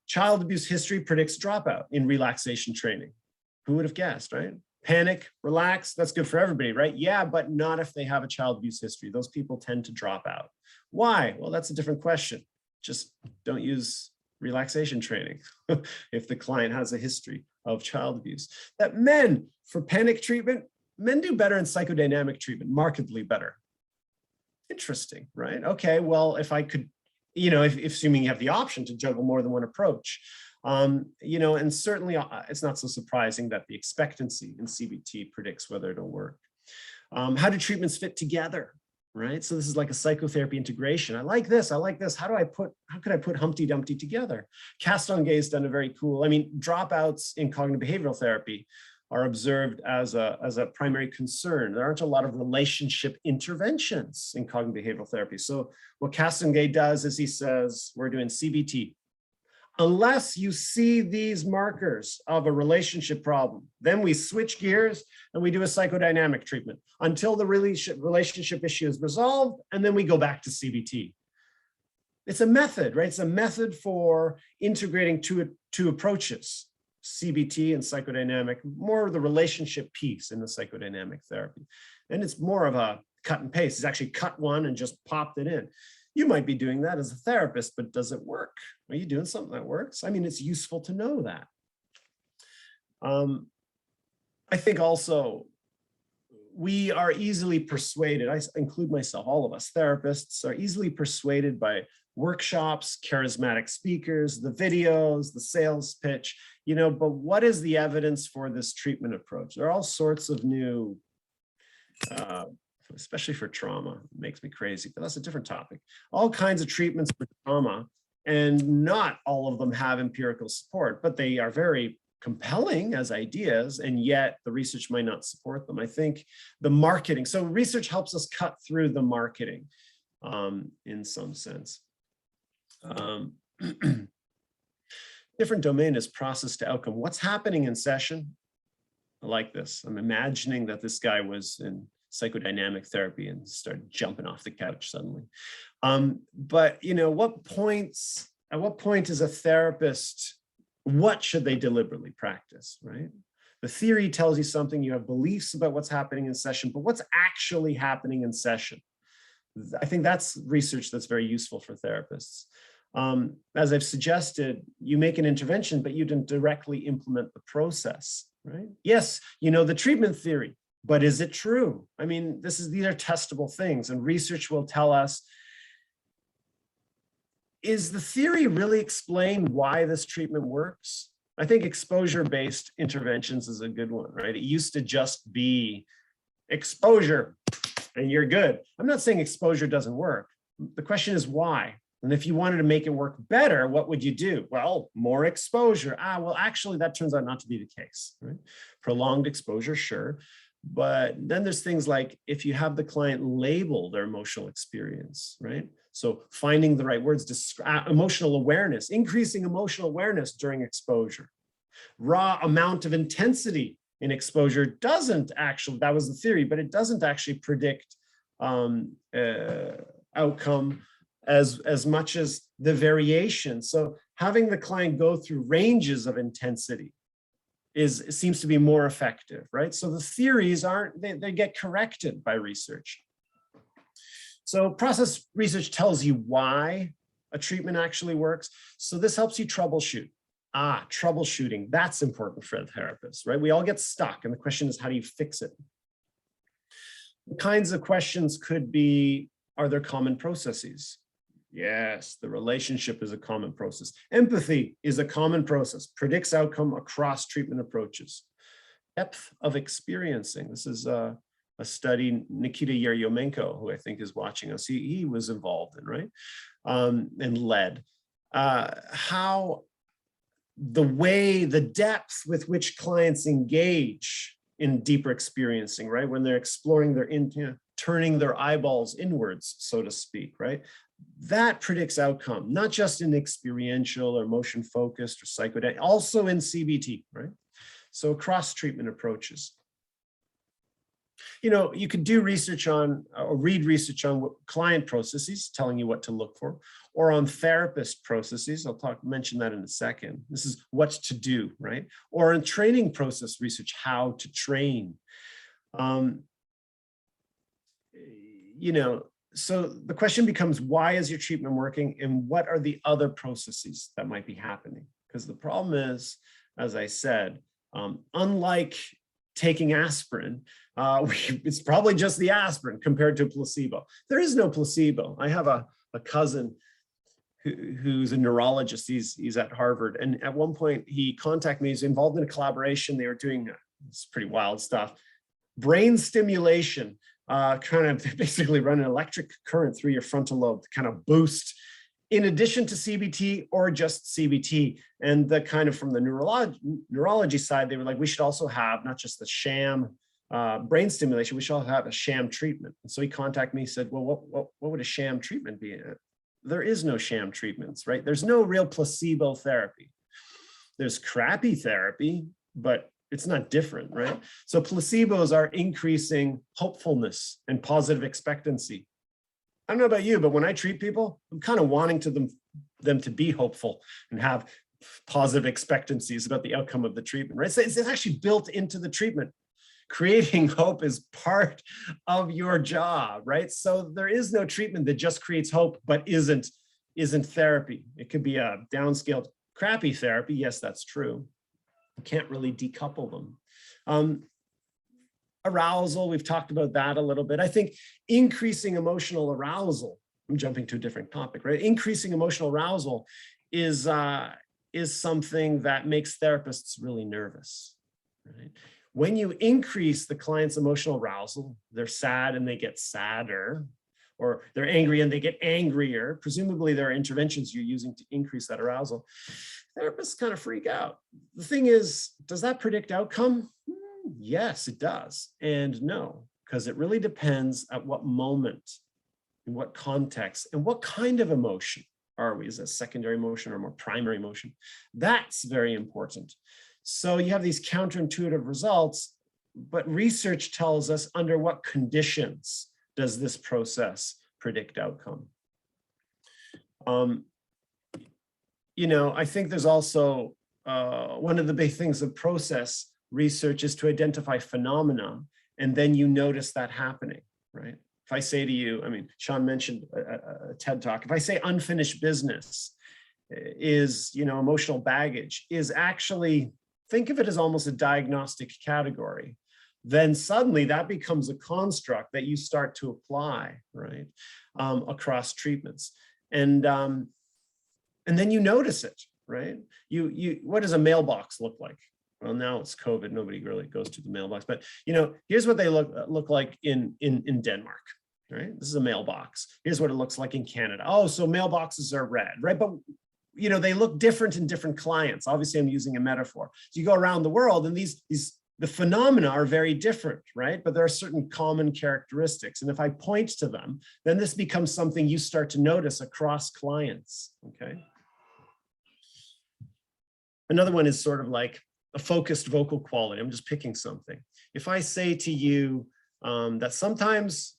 child abuse history predicts dropout in relaxation training. Who would have guessed, right? Panic, relax, that's good for everybody, right? Yeah, but not if they have a child abuse history. Those people tend to drop out. Why? Well, that's a different question. Just don't use relaxation training if the client has a history of child abuse. That men, for panic treatment, men do better in psychodynamic treatment, markedly better. Interesting, right? Okay, well, if I could, if assuming you have the option to juggle more than one approach, and certainly it's not so surprising that the expectancy in CBT predicts whether it'll work. How do treatments fit together, right? So this is like a psychotherapy integration. I like this. How could I put Humpty Dumpty together? Castonguay's done a very cool, dropouts in cognitive behavioral therapy are observed as a primary concern. There aren't a lot of relationship interventions in cognitive behavioral therapy. So what Castonguay does is he says, we're doing CBT. Unless you see these markers of a relationship problem, then we switch gears and we do a psychodynamic treatment until the relationship issue is resolved, and then we go back to CBT. It's a method, right? It's a method for integrating two approaches, CBT and psychodynamic, more of the relationship piece in the psychodynamic therapy. And it's more of a cut and paste. It's actually cut one and just popped it in. You might be doing that as a therapist, but does it work? Are you doing something that works? It's useful to know that. I think also we are easily persuaded, I include myself, all of us therapists are easily persuaded by workshops, charismatic speakers, the videos, the sales pitch. but what is the evidence for this treatment approach? There are all sorts of new, especially for trauma, it makes me crazy, but that's a different topic. All kinds of treatments for trauma, and not all of them have empirical support, but they are very compelling as ideas, and yet the research might not support them. I think the marketing, so research helps us cut through the marketing in some sense. Different domain is process to outcome. What's happening in session? I like this. I'm imagining that this guy was in psychodynamic therapy and started jumping off the couch suddenly. But at what point is a therapist, what should they deliberately practice, right? The theory tells you something, you have beliefs about what's happening in session, but what's actually happening in session? I think that's research that's very useful for therapists. As I've suggested, you make an intervention, but you didn't directly implement the process, right? Yes, the treatment theory, but is it true? I mean, these are testable things, and research will tell us, is the theory really explain why this treatment works? I think exposure-based interventions is a good one, right? It used to just be exposure and you're good. I'm not saying exposure doesn't work. The question is why? And if you wanted to make it work better, what would you do? Well, more exposure. Well, actually, that turns out not to be the case, right? Prolonged exposure, sure. But then there's things like if you have the client label their emotional experience, right? So finding the right words, emotional awareness, increasing emotional awareness during exposure. Raw amount of intensity in exposure doesn't actually, that was the theory, but it doesn't actually predict outcome as much as the variation. So having the client go through ranges of intensity seems to be more effective, right? So the theories they get corrected by research. So process research tells you why a treatment actually works. So this helps you troubleshoot. Troubleshooting, that's important for a therapist, right? We all get stuck, and the question is, how do you fix it? The kinds of questions could be, are there common processes? Yes, the relationship is a common process. Empathy is a common process, predicts outcome across treatment approaches. Depth of experiencing. This is a study Nikita Yeryomenko, who I think is watching us, he was involved in, right? And led. How the depth with which clients engage in deeper experiencing, right? When they're exploring turning their eyeballs inwards, so to speak, right? That predicts outcome, not just in experiential or emotion focused or psychodynamic, also in CBT, right? So across treatment approaches. You could do research on or read research on client processes, telling you what to look for, or on therapist processes. I'll mention that in a second. This is what to do, right? Or in training process research, how to train. So the question becomes, why is your treatment working, and what are the other processes that might be happening? Because the problem is, as I said, unlike taking aspirin, it's probably just the aspirin compared to a placebo. There is no placebo. I have a cousin who's a neurologist. He's at Harvard. And at one point he contacted me. He's involved in a collaboration. They were doing it's pretty wild stuff. Brain stimulation, kind of basically run an electric current through your frontal lobe to kind of boost, in addition to CBT or just CBT. And the kind of from the neurology side, they were like, we should also have not just the sham brain stimulation, we should also have a sham treatment. And so he contacted me, he said, well, what would a sham treatment be? There is no sham treatments, right? There's no real placebo therapy. There's crappy therapy, but it's not different, right? So placebos are increasing hopefulness and positive expectancy. I don't know about you, but when I treat people, I'm kind of wanting them to be hopeful and have positive expectancies about the outcome of the treatment, right? So it's actually built into the treatment. Creating hope is part of your job, right? So there is no treatment that just creates hope, but isn't therapy. It could be a downscaled crappy therapy. Yes, that's true. You can't really decouple them. Arousal, we've talked about that a little bit. I think increasing emotional arousal, I'm jumping to a different topic, right? Increasing emotional arousal is is something that makes therapists really nervous, right? When you increase the client's emotional arousal, they're sad and they get sadder, or they're angry and they get angrier. Presumably there are interventions you're using to increase that arousal. Therapists kind of freak out. The thing is, does that predict outcome? Yes, it does. And no, because it really depends at what moment, in what context, and what kind of emotion are we? Is that secondary emotion or more primary emotion? That's very important. So you have these counterintuitive results, but research tells us under what conditions does this process predict outcome. I think there's also one of the big things of process research is to identify phenomena, and then you notice that happening, right? If I say to you, Sean mentioned a TED Talk, if I say unfinished business is, emotional baggage, is actually, think of it as almost a diagnostic category, then suddenly that becomes a construct that you start to apply, right, across treatments. And then you notice it, right? What does a mailbox look like? Well, now it's COVID, nobody really goes to the mailbox, but here's what they look like in Denmark, right? This is a mailbox. Here's what it looks like in Canada. Oh, so mailboxes are red, right? But they look different in different clients. Obviously, I'm using a metaphor. So you go around the world and the phenomena are very different, right? But there are certain common characteristics. And if I point to them, then this becomes something you start to notice across clients, okay? Another one is sort of like a focused vocal quality. I'm just picking something. If I say to you that sometimes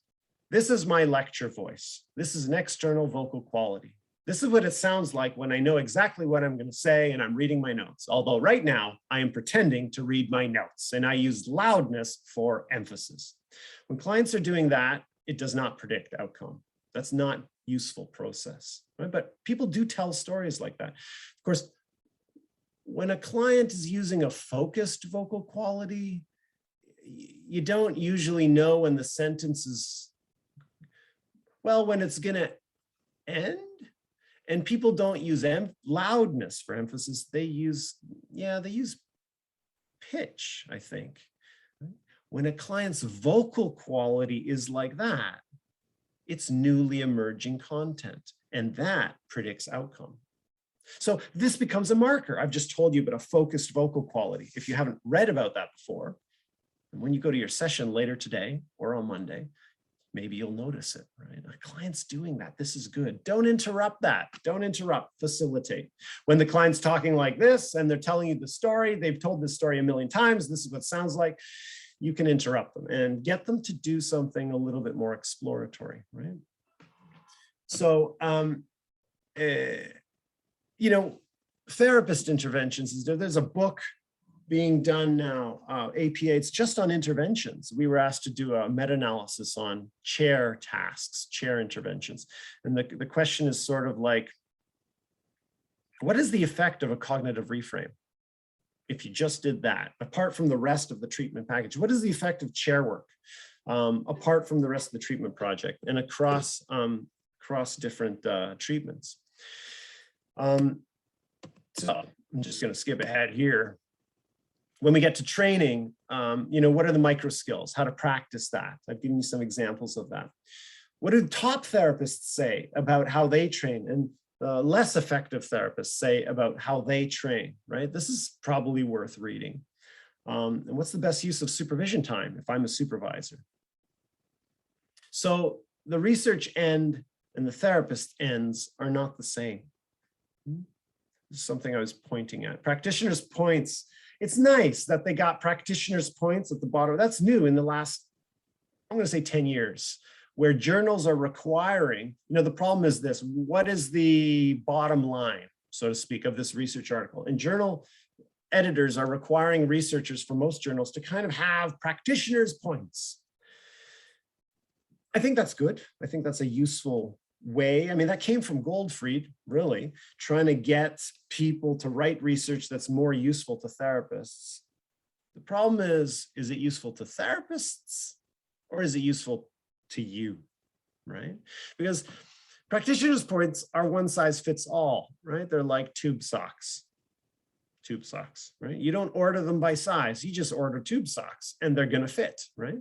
this is my lecture voice, this is an external vocal quality. This is what it sounds like when I know exactly what I'm going to say and I'm reading my notes. Although right now I am pretending to read my notes and I use loudness for emphasis. When clients are doing that, it does not predict outcome. That's not useful process, right? But people do tell stories like that. Of course, when a client is using a focused vocal quality, you don't usually know when the sentence is, when it's going to end. And people don't use loudness for emphasis. They use pitch, I think. When a client's vocal quality is like that, it's newly emerging content, and that predicts outcome. So this becomes a marker. I've just told you about a focused vocal quality. If you haven't read about that before, and when you go to your session later today or on Monday, maybe you'll notice it, right? A client's doing that. This is good. Don't interrupt that. Don't interrupt, facilitate. When the client's talking like this and they're telling you the story, they've told this story a million times, this is what it sounds like, you can interrupt them and get them to do something a little bit more exploratory, right? So, therapist interventions, there's a book being done now, APA, it's just on interventions. We were asked to do a meta-analysis on chair tasks, chair interventions. And the question is sort of like, what is the effect of a cognitive reframe? If you just did that, apart from the rest of the treatment package, what is the effect of chair work, apart from the rest of the treatment project and across different treatments? So I'm just going to skip ahead here. When we get to training, what are the micro skills? How to practice that? I've given you some examples of that. What do top therapists say about how they train, and less effective therapists say about how they train, right? This is probably worth reading. And what's the best use of supervision time if I'm a supervisor? So the research end and the therapist ends are not the same. This is something I was pointing at. Practitioners' points. It's nice that they got practitioners' points at the bottom. That's new in the last, I'm going to say 10 years, where journals are requiring, the problem is this, what is the bottom line, so to speak, of this research article? And journal editors are requiring researchers for most journals to kind of have practitioners' points. I think that's good. I think that's a useful way. That came from Goldfried, really, trying to get people to write research that's more useful to therapists. The problem is it useful to therapists or is it useful to you, right? Because practitioners' points are one size fits all, right? They're like tube socks. tube socks, right? You don't order them by size, you just order tube socks and they're gonna fit, right?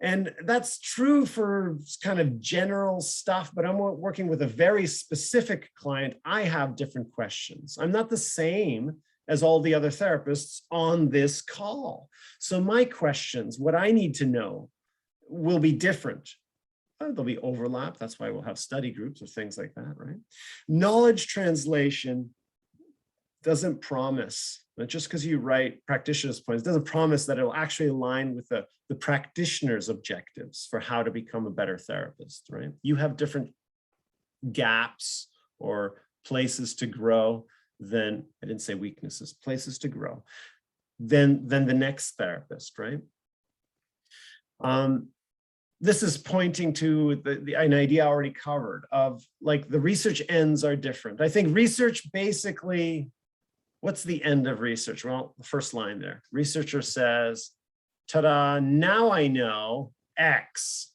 And that's true for kind of general stuff, but I'm working with a very specific client. I have different questions. I'm not the same as all the other therapists on this call. So my questions, what I need to know, will be different. There'll be overlap. That's why we'll have study groups or things like that, right? Knowledge translation doesn't promise, not just because you write practitioner's points, doesn't promise that it'll actually align with the practitioner's objectives for how to become a better therapist, right? You have different gaps or places to grow than, I didn't say weaknesses, places to grow, than the next therapist, right? This is pointing to an idea I already covered of like the research ends are different. I think research basically, what's the end of research? Well, the first line there, researcher says, ta-da, now I know X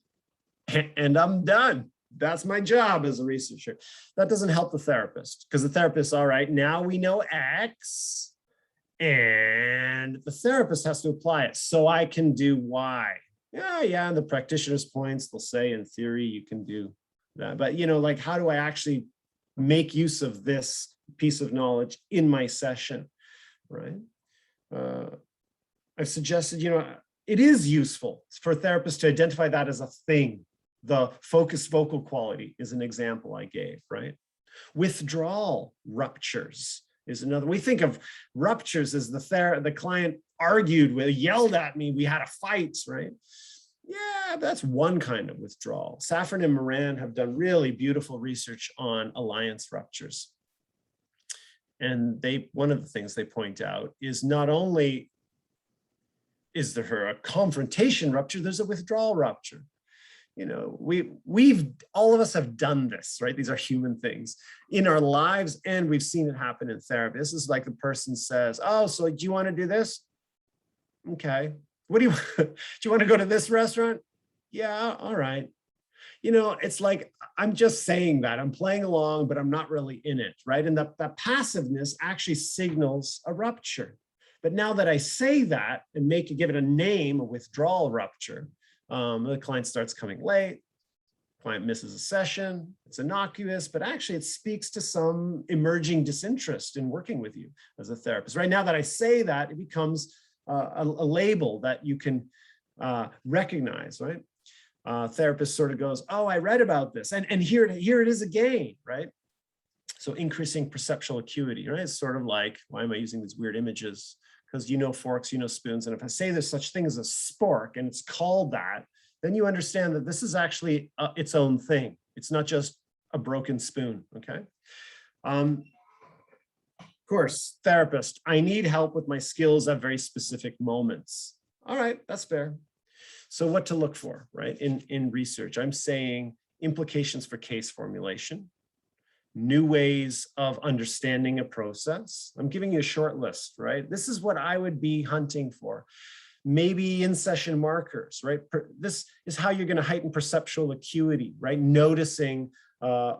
and I'm done. That's my job as a researcher. That doesn't help the therapist because the therapist, all right, now we know X and the therapist has to apply it so I can do Y. Yeah, and the practitioner's points, they'll say in theory you can do that. But, you know, like, how do I actually make use of this piece of knowledge in my session, right? I've suggested, you know, it is useful for therapists to identify that as a thing. The focused vocal quality is an example I gave, right? Withdrawal ruptures is another. We think of ruptures as the client argued with, yelled at me, we had a fight, right? Yeah, that's one kind of withdrawal. Safran and Moran have done really beautiful research on alliance ruptures. And one of the things they point out is not only is there a confrontation rupture, there's a withdrawal rupture. You know, all of us have done this, right? These are human things in our lives, and we've seen it happen in therapy. This is like the person says, oh, so do you want to do this? Okay. What do you want to go to this restaurant? Yeah, all right. You know, it's like, I'm just saying that, I'm playing along, but I'm not really in it, right? And that passiveness actually signals a rupture. But now that I say that and give it a name, a withdrawal rupture, the client starts coming late, client misses a session, it's innocuous, but actually it speaks to some emerging disinterest in working with you as a therapist. Right now that I say that, it becomes a label that you can recognize, right? Therapist sort of goes, oh, I read about this, and here it is again, right? So increasing perceptual acuity, right? It's sort of like, why am I using these weird images? Because you know forks, you know spoons, and if I say there's such thing as a spork and it's called that, then you understand that this is actually its own thing. It's not just a broken spoon, okay? Of course, therapist, I need help with my skills at very specific moments. All right, that's fair. So what to look for, right? In research, I'm saying implications for case formulation, new ways of understanding a process. I'm giving you a short list, right? This is what I would be hunting for. Maybe in-session markers, right? This is how you're going to heighten perceptual acuity, right? Noticing a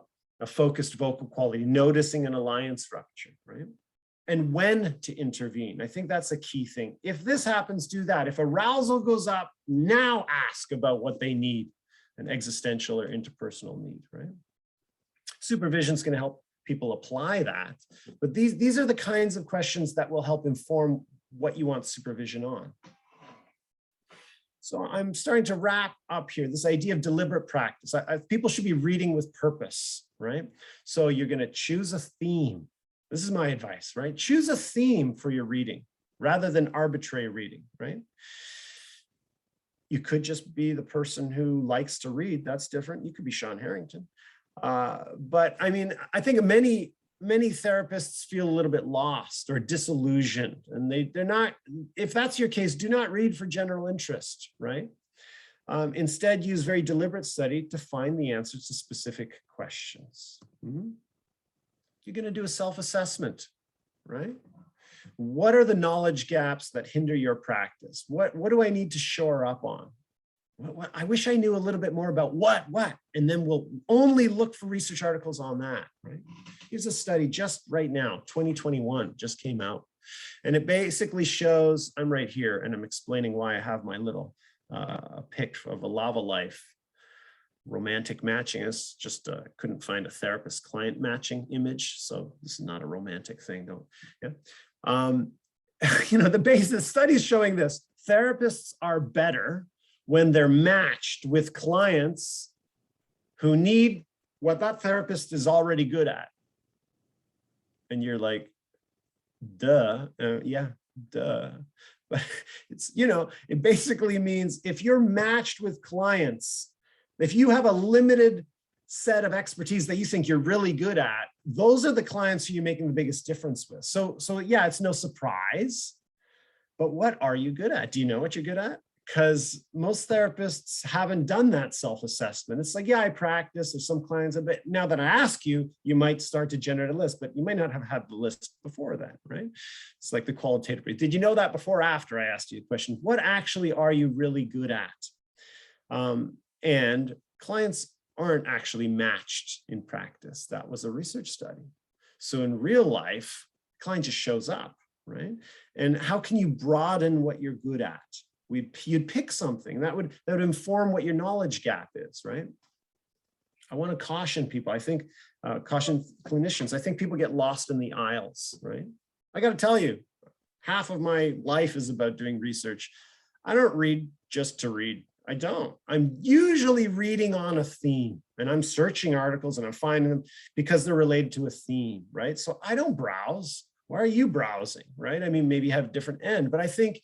focused vocal quality, noticing an alliance structure, right? And when to intervene. I think that's a key thing. If this happens, do that. If arousal goes up, now ask about what they need, an existential or interpersonal need, right? Supervision is going to help people apply that. But these are the kinds of questions that will help inform what you want supervision on. So I'm starting to wrap up here, this idea of deliberate practice. People should be reading with purpose, right? So you're going to choose a theme. This is my advice, right? Choose a theme for your reading rather than arbitrary reading, right? You could just be the person who likes to read. That's different. You could be Sean Harrington. But I mean, I think many therapists feel a little bit lost or disillusioned, and they're not, if that's your case, do not read for general interest, right? Instead, use very deliberate study to find the answers to specific questions. You're going to do a self-assessment, right? What are the knowledge gaps that hinder your practice? What do I need to shore up on? I wish I knew a little bit more about what, and then we'll only look for research articles on that, right? Here's a study just right now, 2021, just came out. And it basically shows, I'm right here and I'm explaining why I have my little pic of a lava life. Romantic matching is just couldn't find a therapist client matching image, so this is not a romantic thing. Don't, yeah. You know, the study is showing this. Therapists are better when they're matched with clients who need what that therapist is already good at. And you're like, duh, yeah, duh. But it's, you know, it basically means if you're matched with clients, if you have a limited set of expertise that you think you're really good at, those are the clients who you're making the biggest difference with. So yeah, it's no surprise, but what are you good at? Do you know what you're good at? Because most therapists haven't done that self-assessment. It's like, yeah, I practice, there's some clients, but now that I ask you, you might start to generate a list, but you might not have had the list before that, right? It's like the qualitative. Did you know that before or after I asked you the question? What actually are you really good at? And clients aren't actually matched in practice. That was a research study. So in real life, client just shows up, right? And how can you broaden what you're good at? You'd pick something that would inform what your knowledge gap is, right? I want to caution people. I think, caution clinicians, I think people get lost in the aisles, right? I got to tell you, half of my life is about doing research. I don't read just to read. I don't. I'm usually reading on a theme, and I'm searching articles and I'm finding them because they're related to a theme, right? So I don't browse. Why are you browsing, right? I mean, maybe you have a different end, but I think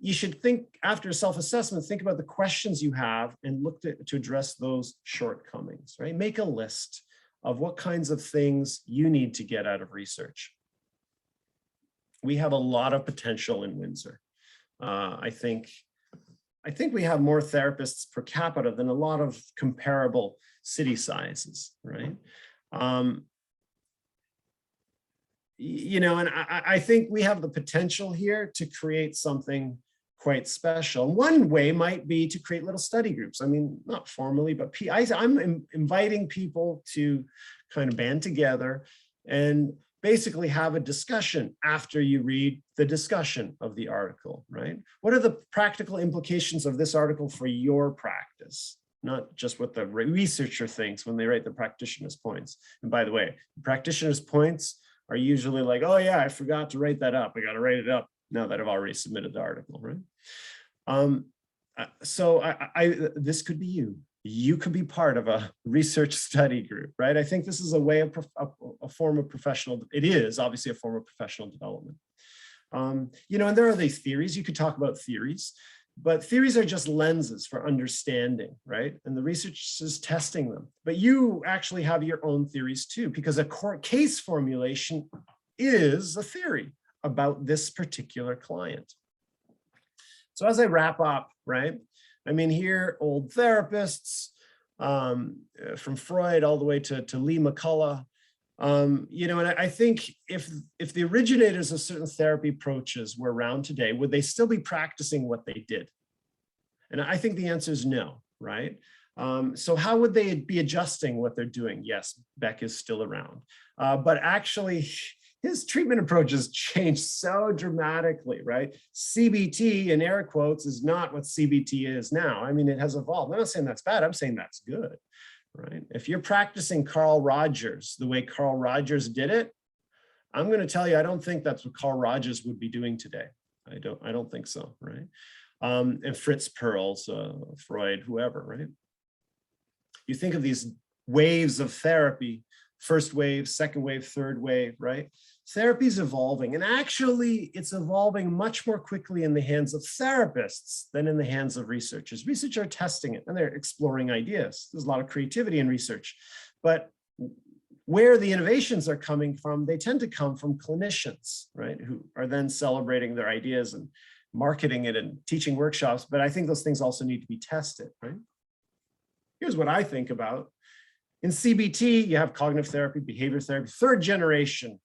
you should think after self-assessment, think about the questions you have and look to address those shortcomings, right? Make a list of what kinds of things you need to get out of research. We have a lot of potential in Windsor. I think we have more therapists per capita than a lot of comparable city sizes, right? You know, and I think we have the potential here to create something quite special. One way might be to create little study groups. I mean, not formally, but I'm inviting people to kind of band together and basically have a discussion after you read the discussion of the article, right? What are the practical implications of this article for your practice? Not just what the researcher thinks when they write the practitioner's points. And by the way, the practitioner's points are usually like, oh yeah, I forgot to write that up. I got to write it up now that I've already submitted the article, right? So this could be you. You could be part of a research study group, right? I think this is a way of a form of professional. It is obviously a form of professional development. You know, and there are these theories. You could talk about theories, but theories are just lenses for understanding, right? And the research is testing them. But you actually have your own theories too, because a court case formulation is a theory about this particular client. So as I wrap up, right? I mean, here, old therapists, from Freud all the way to Lee McCullough, you know, and I think if the originators of certain therapy approaches were around today, would they still be practicing what they did? And I think the answer is no, right? So how would they be adjusting what they're doing? Yes, Beck is still around, but actually his treatment approaches changed so dramatically, right? CBT, in air quotes, is not what CBT is now. I mean, it has evolved. I'm not saying that's bad, I'm saying that's good. Right? If you're practicing Carl Rogers the way Carl Rogers did it, I'm going to tell you, I don't think that's what Carl Rogers would be doing today. I don't think so, right? And Fritz Perls, Freud, whoever, right? You think of these waves of therapy, first wave, second wave, third wave, right? Therapy is evolving, and actually it's evolving much more quickly in the hands of therapists than in the hands of researchers. Researchers are testing it and they're exploring ideas. There's a lot of creativity in research, but where the innovations are coming from, they tend to come from clinicians, right? Who are then celebrating their ideas and marketing it and teaching workshops. But I think those things also need to be tested, right? Here's what I think about. In CBT, you have cognitive therapy, behavior therapy, third generation,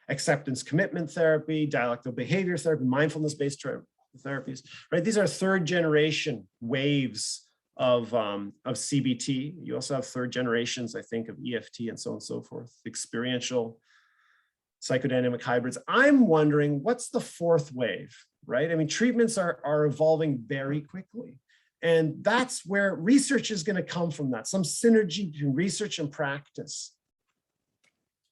acceptance commitment therapy, dialectical behavior therapy, mindfulness-based therapies, right? These are third generation waves of CBT. You also have third generations, I think, of EFT and so on and so forth, experiential psychodynamic hybrids. I'm wondering what's the fourth wave, right? I mean, treatments are evolving very quickly. And that's where research is going to come from, that some synergy between research and practice.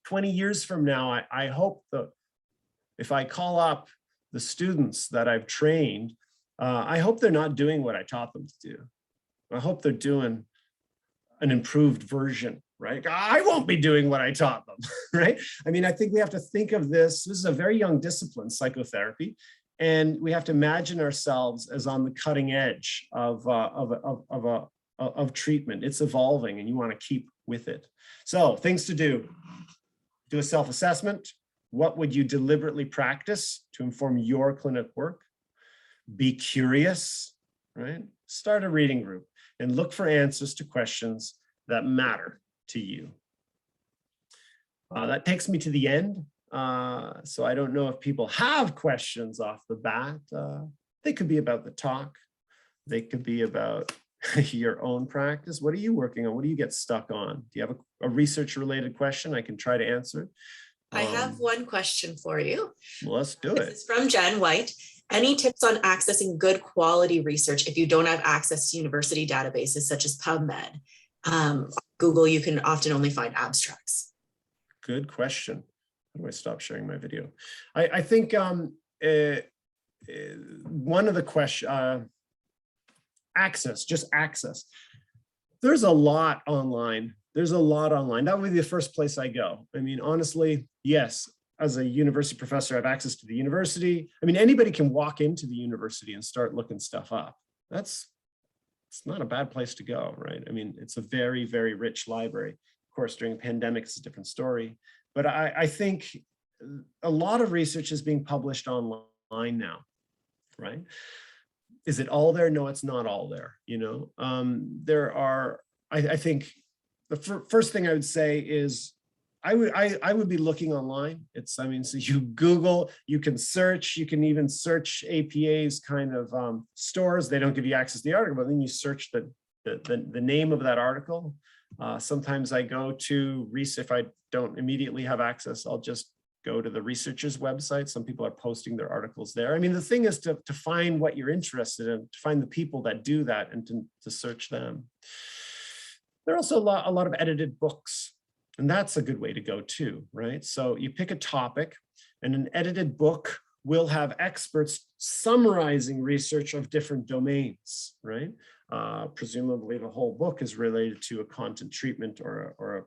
20 years from now, I hope that if I call up the students that I've trained, I hope they're not doing what I taught them to do. I hope they're doing an improved version, right? I won't be doing what I taught them, right? I mean, I think we have to think of this. This is a very young discipline, psychotherapy, and we have to imagine ourselves as on the cutting edge of treatment. It's evolving, and you want to keep with it. So, things to do: do a self-assessment. What would you deliberately practice to inform your clinic work? Be curious, right? Start a reading group and look for answers to questions that matter to you. That takes me to the end. So I don't know if people have questions off the bat. They could be about the talk. They could be about your own practice. What are you working on? What do you get stuck on? Do you have a research-related question? I can try to answer. I have one question for you. Well, let's do it. This is from Jen White. Any tips on accessing good quality research if you don't have access to university databases such as PubMed? Google, you can often only find abstracts. Good question. How do I stop sharing my video? I think one of the questions, access, just access. There's a lot online. There's a lot online. That would be the first place I go. I mean, honestly, yes, as a university professor, I have access to the university. I mean, anybody can walk into the university and start looking stuff up. It's not a bad place to go, right? I mean, it's a very, very rich library. Of course, during a pandemic, it's a different story. But I think a lot of research is being published online now, right? Is it all there? No, it's not all there. You know, there are, I think the first thing I would say is I would be looking online. I mean, so you Google, you can search, you can even search APA's kind of stores. They don't give you access to the article, but then you search the name of that article. Sometimes I go to research. If I don't immediately have access, I'll just go to the researcher's website. Some people are posting their articles there. I mean, the thing is to find what you're interested in, to find the people that do that and to search them. There are also a lot of edited books. And that's a good way to go too, right? So you pick a topic and an edited book will have experts summarizing research of different domains, right? Presumably the whole book is related to a content treatment or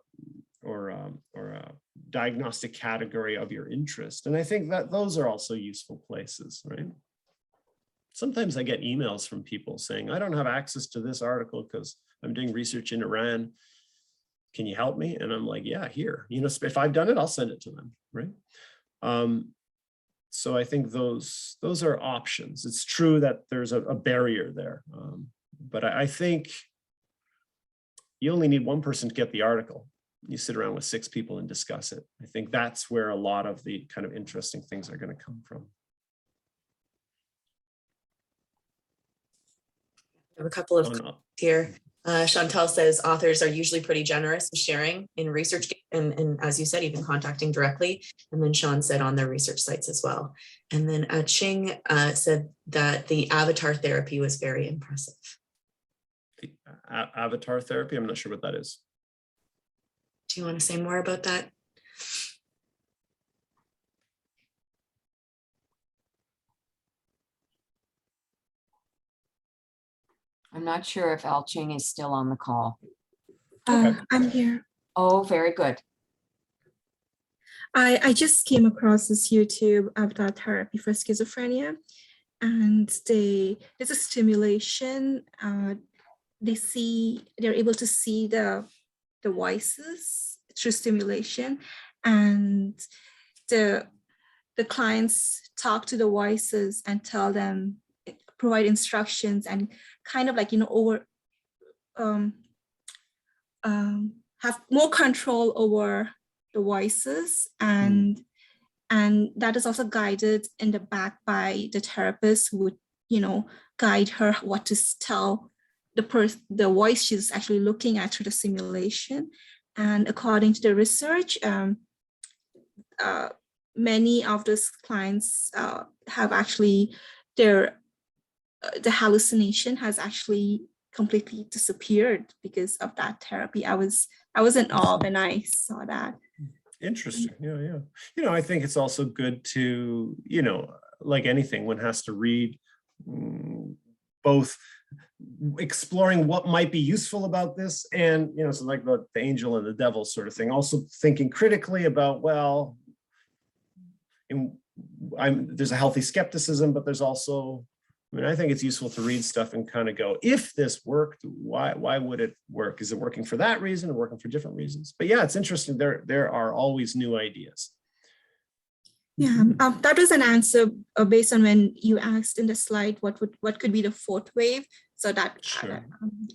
a diagnostic category of your interest. And I think that those are also useful places, right? Sometimes I get emails from people saying, I don't have access to this article because I'm doing research in Iran. Can you help me? And I'm like, yeah, here. You know, if I've done it, I'll send it to them, right? So I think those are options. It's true that there's a barrier there, but I think you only need one person to get the article. You sit around with 6 people and discuss it. I think that's where a lot of the kind of interesting things are going to come from. I have a couple of here. Chantal says authors are usually pretty generous in sharing in research and as you said, even contacting directly. And then Sean said on their research sites as well. And then Ching said that the avatar therapy was very impressive. The avatar therapy? I'm not sure what that is. Do you want to say more about that? I'm not sure if Al Ching is still on the call. I'm here. Oh, very good. I just came across this YouTube avatar therapy for schizophrenia, and there's a stimulation. They're able to see the voices through stimulation, and the clients talk to the voices and tell them, provide instructions, and kind of like, you know, have more control over the voices, and that is also guided in the back by the therapist who would, you know, guide her what to tell the voice she's actually looking at through the simulation. And according to the research, many of those clients have actually the hallucination has actually completely disappeared because of that therapy. I was in awe when I saw that. Interesting. Yeah. I think it's also good to, like anything, one has to read both exploring what might be useful about this and, so like the angel and the devil sort of thing, also thinking critically about, well, there's a healthy skepticism, but there's also, I think it's useful to read stuff and kind of go, if this worked, why would it work? Is it working for that reason or working for different reasons? But yeah, it's interesting. There are always new ideas. Yeah, that was an answer based on when you asked in the slide what could be the fourth wave. So that Sure.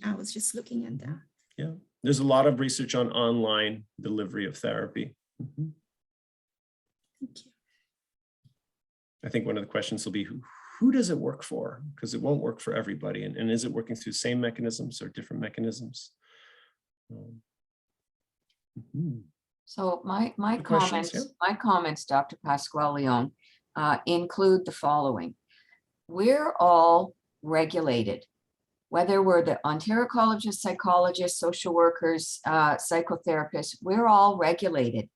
I was just looking at that. Yeah, there's a lot of research on online delivery of therapy. Thank you. I think one of the questions will be, who does it work for? Because it won't work for everybody. And is it working through the same mechanisms or different mechanisms? So my questions, comments, Dr. Pascual-Leone, include the following. We're all regulated, whether we're the Ontario College of Psychologists, social workers, psychotherapists, we're all regulated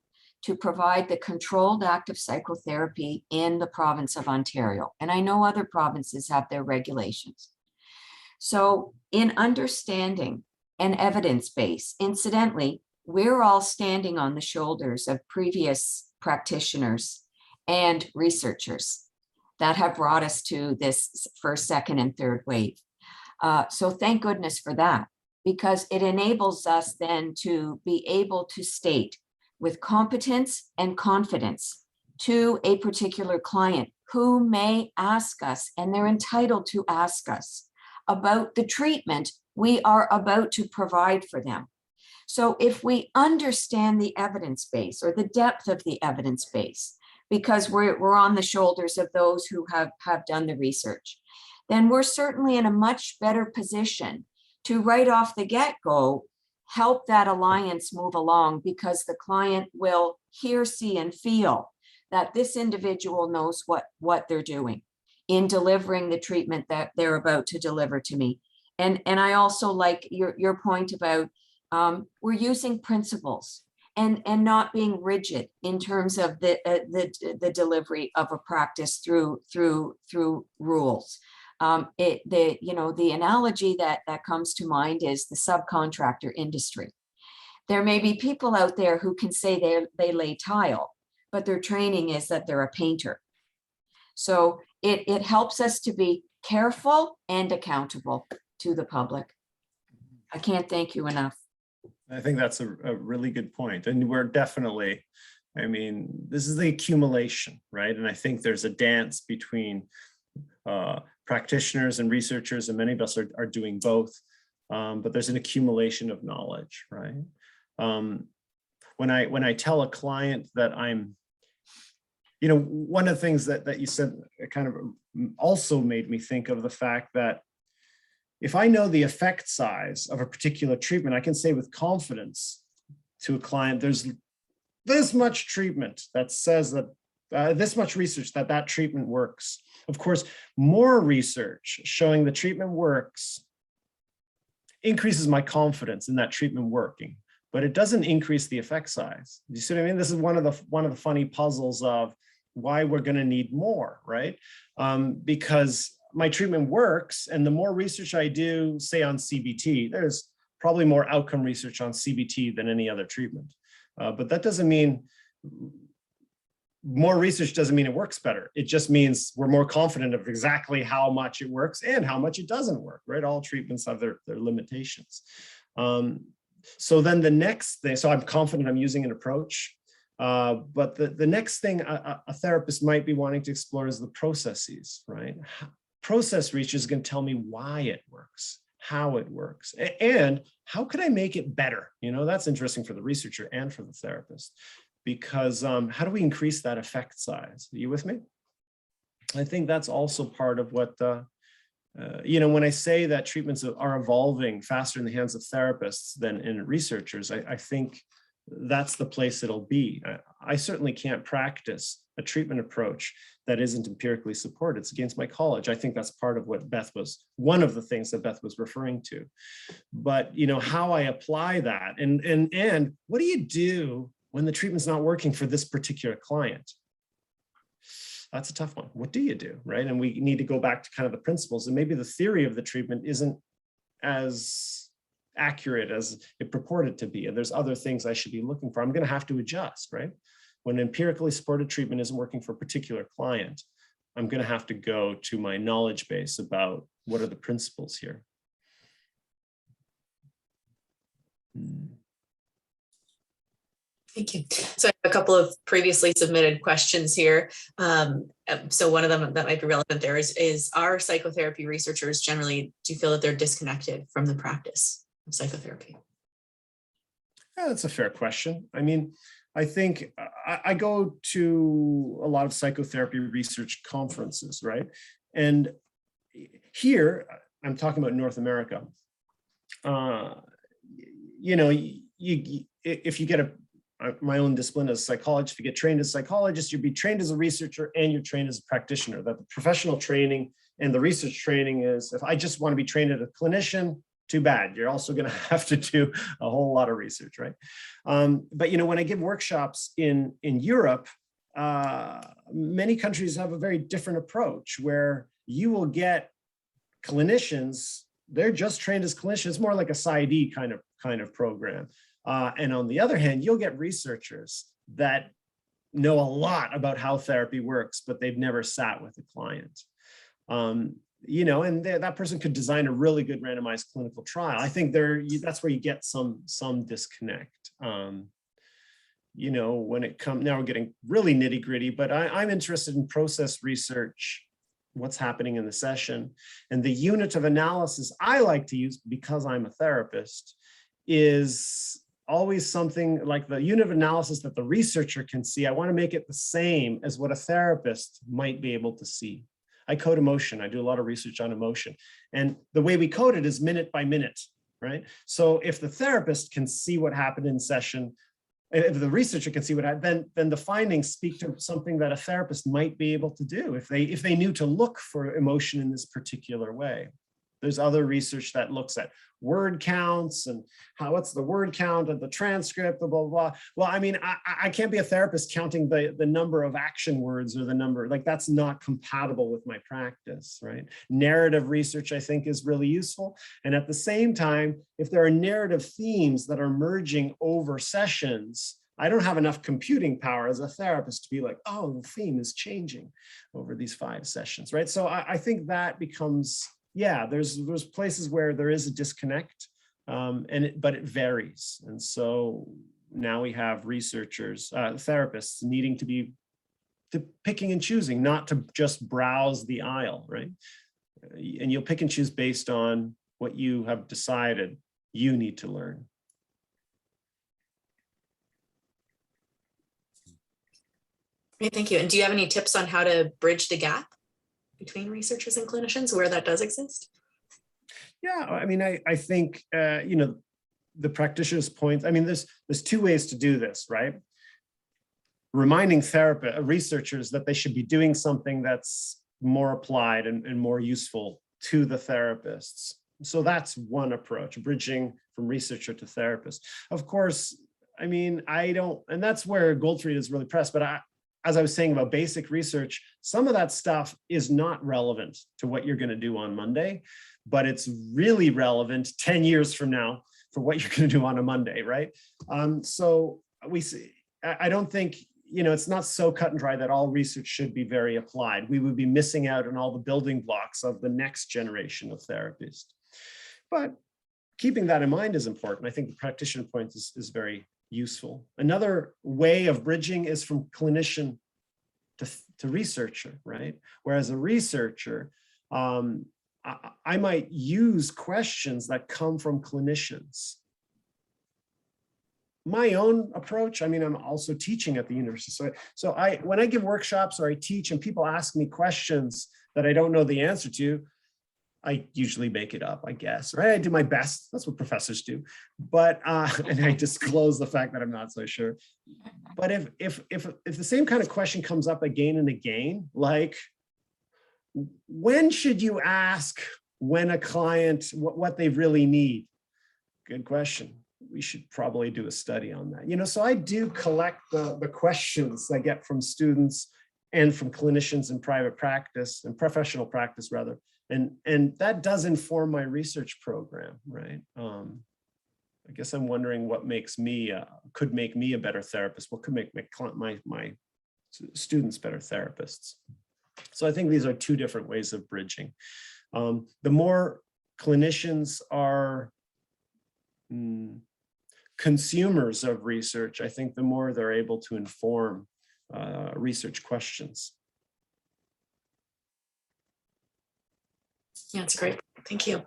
to provide the controlled active psychotherapy in the province of Ontario. And I know other provinces have their regulations. So in understanding an evidence base, incidentally, we're all standing on the shoulders of previous practitioners and researchers that have brought us to this first, second, and third wave. So thank goodness for that, because it enables us then to be able to state with competence and confidence to a particular client who may ask us, and they're entitled to ask us, about the treatment we are about to provide for them. So if we understand the evidence base or the depth of the evidence base, because we're on the shoulders of those who have done the research, then we're certainly in a much better position to right off the get-go help that alliance move along, because the client will hear, see, and feel that this individual knows what they're doing in delivering the treatment that they're about to deliver to me. And I also like your point about we're using principles and not being rigid in terms of the delivery of a practice through rules. The analogy that comes to mind is the subcontractor industry. There may be people out there who can say they lay tile, but their training is that they're a painter. So it helps us to be careful and accountable to the public. I can't thank you enough. I think that's a really good point. And we're definitely, this is the accumulation, right? And I think there's a dance between practitioners and researchers, and many of us are doing both, but there's an accumulation of knowledge, right? When I tell a client that I'm, one of the things that you said kind of also made me think of the fact that if I know the effect size of a particular treatment, I can say with confidence to a client, there's this much treatment that says that this much research that treatment works. Of course, more research showing the treatment works increases my confidence in that treatment working, but it doesn't increase the effect size. You see what I mean? This is one of the funny puzzles of why we're going to need more, right? Because my treatment works, and the more research I do, say on CBT, there's probably more outcome research on CBT than any other treatment. But that doesn't mean more research doesn't mean it works better. It just means we're more confident of exactly how much it works and how much it doesn't work, right? All treatments have their limitations. So then the next thing, so I'm confident I'm using an approach, but the next thing a therapist might be wanting to explore is the processes, right? Process research is going to tell me why it works, how it works, and how could I make it better? That's interesting for the researcher and for the therapist, because how do we increase that effect size? Are you with me? I think that's also part of what, when I say that treatments are evolving faster in the hands of therapists than in researchers, I think that's the place it'll be. I certainly can't practice a treatment approach that isn't empirically supported. It's against my college. I think that's part of what one of the things that Beth was referring to. But how I apply that, and what do you do when the treatment's not working for this particular client? That's a tough one. What do you do, right? And we need to go back to kind of the principles, and maybe the theory of the treatment isn't as accurate as it purported to be. And there's other things I should be looking for. I'm going to have to adjust, right? When empirically supported treatment isn't working for a particular client, I'm going to have to go to my knowledge base about what are the principles here. Thank you. So I have a couple of previously submitted questions here. So one of them that might be relevant there is our psychotherapy researchers generally, do you feel that they're disconnected from the practice of psychotherapy? Yeah, that's a fair question. I mean, I think I go to a lot of psychotherapy research conferences, right? And here, I'm talking about North America. If you get my own discipline as a psychologist, if you get trained as a psychologist, you'll be trained as a researcher and you're trained as a practitioner. That the professional training and the research training is, if I just want to be trained as a clinician, too bad. You're also going to have to do a whole lot of research, right? But when I give workshops in Europe, many countries have a very different approach where you will get clinicians, they're just trained as clinicians. It's more like a PsyD kind of program. And on the other hand, you'll get researchers that know a lot about how therapy works, but they've never sat with a client. And that person could design a really good randomized clinical trial. I think that's where you get some disconnect. When it comes, now we're getting really nitty gritty, but I'm interested in process research, what's happening in the session. And the unit of analysis I like to use, because I'm a therapist, is always something like the unit of analysis that the researcher can see. I want to make it the same as what a therapist might be able to see. I code emotion. I do a lot of research on emotion. And the way we code it is minute by minute, right? So if the therapist can see what happened in session, if the researcher can see what happened, then the findings speak to something that a therapist might be able to do if they knew to look for emotion in this particular way. There's other research that looks at word counts and what's the word count of the transcript, blah, blah, blah. Well, I mean, I can't be a therapist counting the number of action words or the number, like that's not compatible with my practice, right? Narrative research, I think, is really useful. And at the same time, if there are narrative themes that are merging over sessions, I don't have enough computing power as a therapist to be like, oh, the theme is changing over these 5 sessions, right? So I think that becomes, yeah, there's places where there is a disconnect, but it varies. And so now we have researchers, therapists needing to be picking and choosing, not to just browse the aisle, right? And you'll pick and choose based on what you have decided you need to learn. Great, thank you. And do you have any tips on how to bridge the gap between researchers and clinicians where that does exist? Yeah, I mean, I think, the practitioner's point, I mean, there's 2 ways to do this, right? Reminding researchers that they should be doing something that's more applied and more useful to the therapists. So that's one approach, bridging from researcher to therapist. Of course, I mean, and that's where Goldfried is really pressed, but as I was saying about basic research, some of that stuff is not relevant to what you're going to do on Monday, but it's really relevant 10 years from now for what you're going to do on a Monday, right? So I don't think, it's not so cut and dry that all research should be very applied. We would be missing out on all the building blocks of the next generation of therapists. But keeping that in mind is important. I think the practitioner point is very useful. Another way of bridging is from clinician to researcher, right? Whereas a researcher, I might use questions that come from clinicians. My own approach, I mean, I'm also teaching at the university. So when I give workshops or I teach and people ask me questions that I don't know the answer to, I usually make it up, I guess, right? I do my best. That's what professors do. But, and I disclose the fact that I'm not so sure. But if the same kind of question comes up again and again, like, when should you ask when a client, what they really need? Good question. We should probably do a study on that. So I do collect the questions I get from students and from clinicians in private practice and professional practice rather. And that does inform my research program, right? I guess I'm wondering what makes me, could make me a better therapist, what could make my students better therapists. So I think these are two different ways of bridging. The more clinicians are consumers of research, I think the more they're able to inform research questions. Yeah, that's great. Thank you.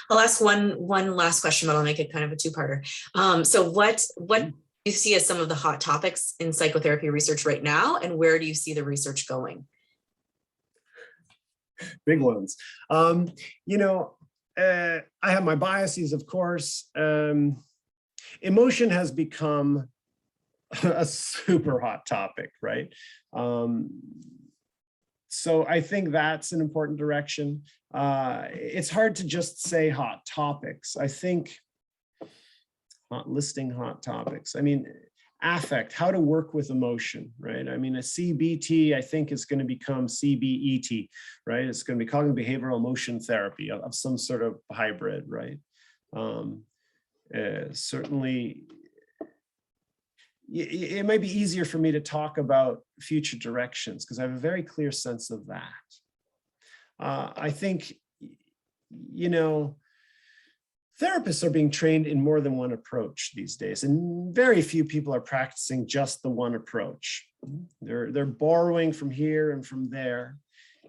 I'll ask one last question, but I'll make it kind of a two-parter. So what do you see as some of the hot topics in psychotherapy research right now, and where do you see the research going? Big ones. I have my biases, of course. Emotion has become a super hot topic, right? So I think that's an important direction. It's hard to just say hot topics. I think listing hot topics. I mean, affect, how to work with emotion, right? I mean, a CBT, I think, is going to become CBET, right? It's going to be cognitive behavioral emotion therapy of some sort of hybrid, right? Certainly, it might be easier for me to talk about future directions because I have a very clear sense of that. I think, therapists are being trained in more than one approach these days, and very few people are practicing just the one approach. They're borrowing from here and from there.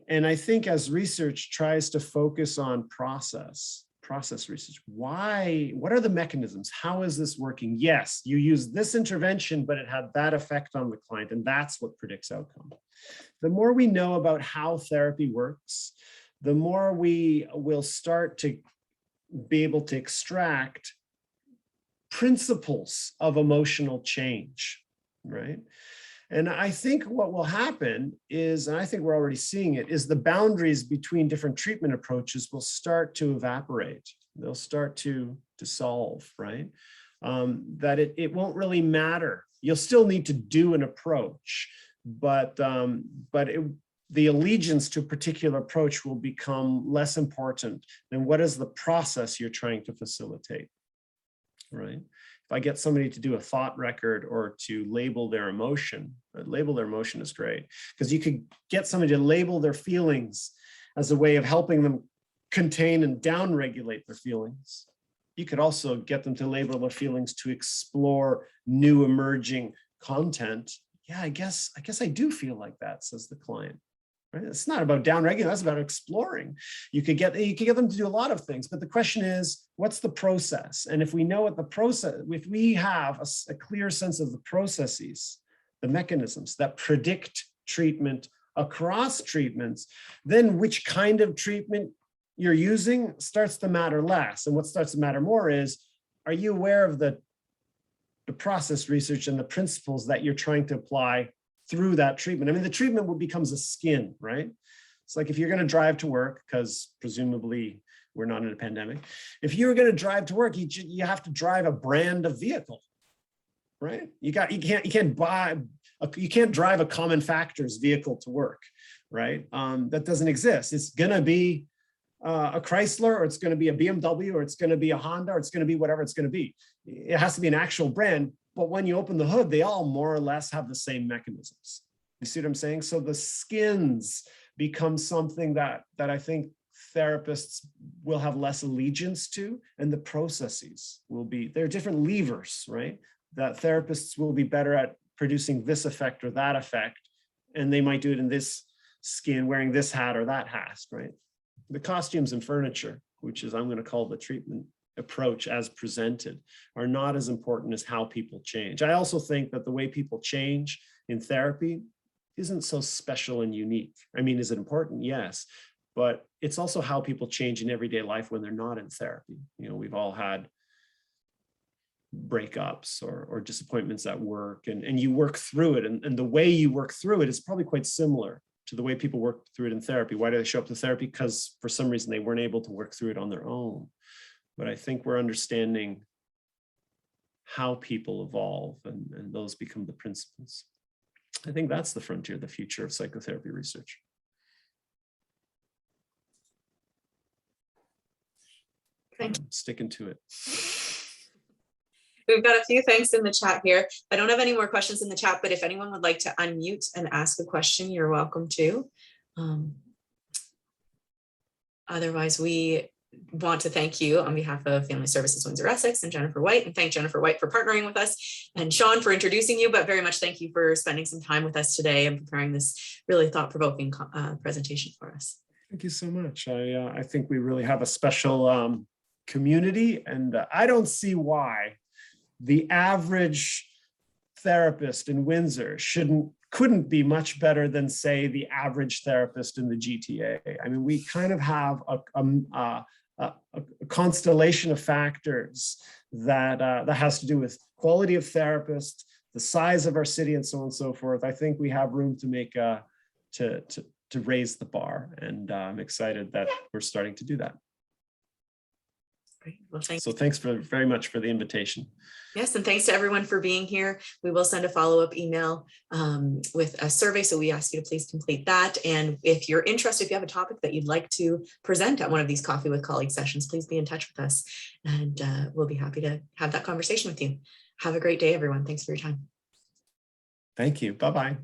And I think as research tries to focus on process research, what are the mechanisms? How is this working? Yes, you use this intervention, but it had that effect on the client, and that's what predicts outcome. The more we know about how therapy works, the more we will start to be able to extract principles of emotional change, right? And I think what will happen is, and I think we're already seeing it, is the boundaries between different treatment approaches will start to evaporate. They'll start to dissolve, right? That it won't really matter. You'll still need to do an approach, but the allegiance to a particular approach will become less important than what is the process you're trying to facilitate, right? If I get somebody to do a thought record or to label their emotion is great, because you could get somebody to label their feelings as a way of helping them contain and downregulate their feelings. You could also get them to label their feelings to explore new emerging content. Yeah, I guess I do feel like that, says the client. Right? It's not about downregulating, that's about exploring. You could get them to do a lot of things, but the question is, what's the process? And if we know what the process, if we have a clear sense of the processes, the mechanisms that predict treatment across treatments, then which kind of treatment you're using starts to matter less. And what starts to matter more is, are you aware of the process research and the principles that you're trying to apply through that treatment? I mean, the treatment becomes a skin, right? It's like if you're going to drive to work, because presumably we're not in a pandemic. If you're going to drive to work, you have to drive a brand of vehicle, right? You can't drive a common factors vehicle to work, right? That doesn't exist. It's going to be a Chrysler, or it's going to be a BMW, or it's going to be a Honda, or it's going to be whatever it's going to be. It has to be an actual brand. But when you open the hood, they all more or less have the same mechanisms. You see what I'm saying? So the skins become something that I think therapists will have less allegiance to, and the processes will be, they're different levers, right? That therapists will be better at producing this effect or that effect, and they might do it in this skin, wearing this hat or that hat, right? The costumes and furniture, which is I'm going to call the treatment approach as presented, are not as important as how people change. I also think that the way people change in therapy isn't so special and unique. I mean, is it important? Yes. but it's also how people change in everyday life when they're not in therapy. You know, we've all had breakups or disappointments at work, and you work through it. And the way you work through it is probably quite similar to the way people work through it in therapy. Why do they show up to therapy? Because for some reason they weren't able to work through it on their own. But I think we're understanding how people evolve, and those become the principles. I think that's the frontier, the future of psychotherapy research. Thank you. I'm sticking to it. We've got a few thanks in the chat here. I don't have any more questions in the chat, but if anyone would like to unmute and ask a question, you're welcome to. Otherwise, we want to thank you on behalf of Family Services Windsor Essex and Jennifer White, and thank Jennifer White for partnering with us, and Sean for introducing you, but very much thank you for spending some time with us today and preparing this really thought-provoking presentation for us. Thank you so much. I think we really have a special community, and I don't see why the average therapist in Windsor couldn't be much better than, say, the average therapist in the GTA. I mean, we kind of have a constellation of factors that has to do with quality of therapists, the size of our city, and so on and so forth. I think we have room to make to raise the bar, and I'm excited that we're starting to do that. Great. Well, thanks. So thanks very much for the invitation. Yes, and thanks to everyone for being here. We will send a follow-up email with a survey, so we ask you to please complete that. And if you're interested, if you have a topic that you'd like to present at one of these Coffee with Colleagues sessions, please be in touch with us, and we'll be happy to have that conversation with you. Have a great day, everyone. Thanks for your time. Thank you. Bye-bye.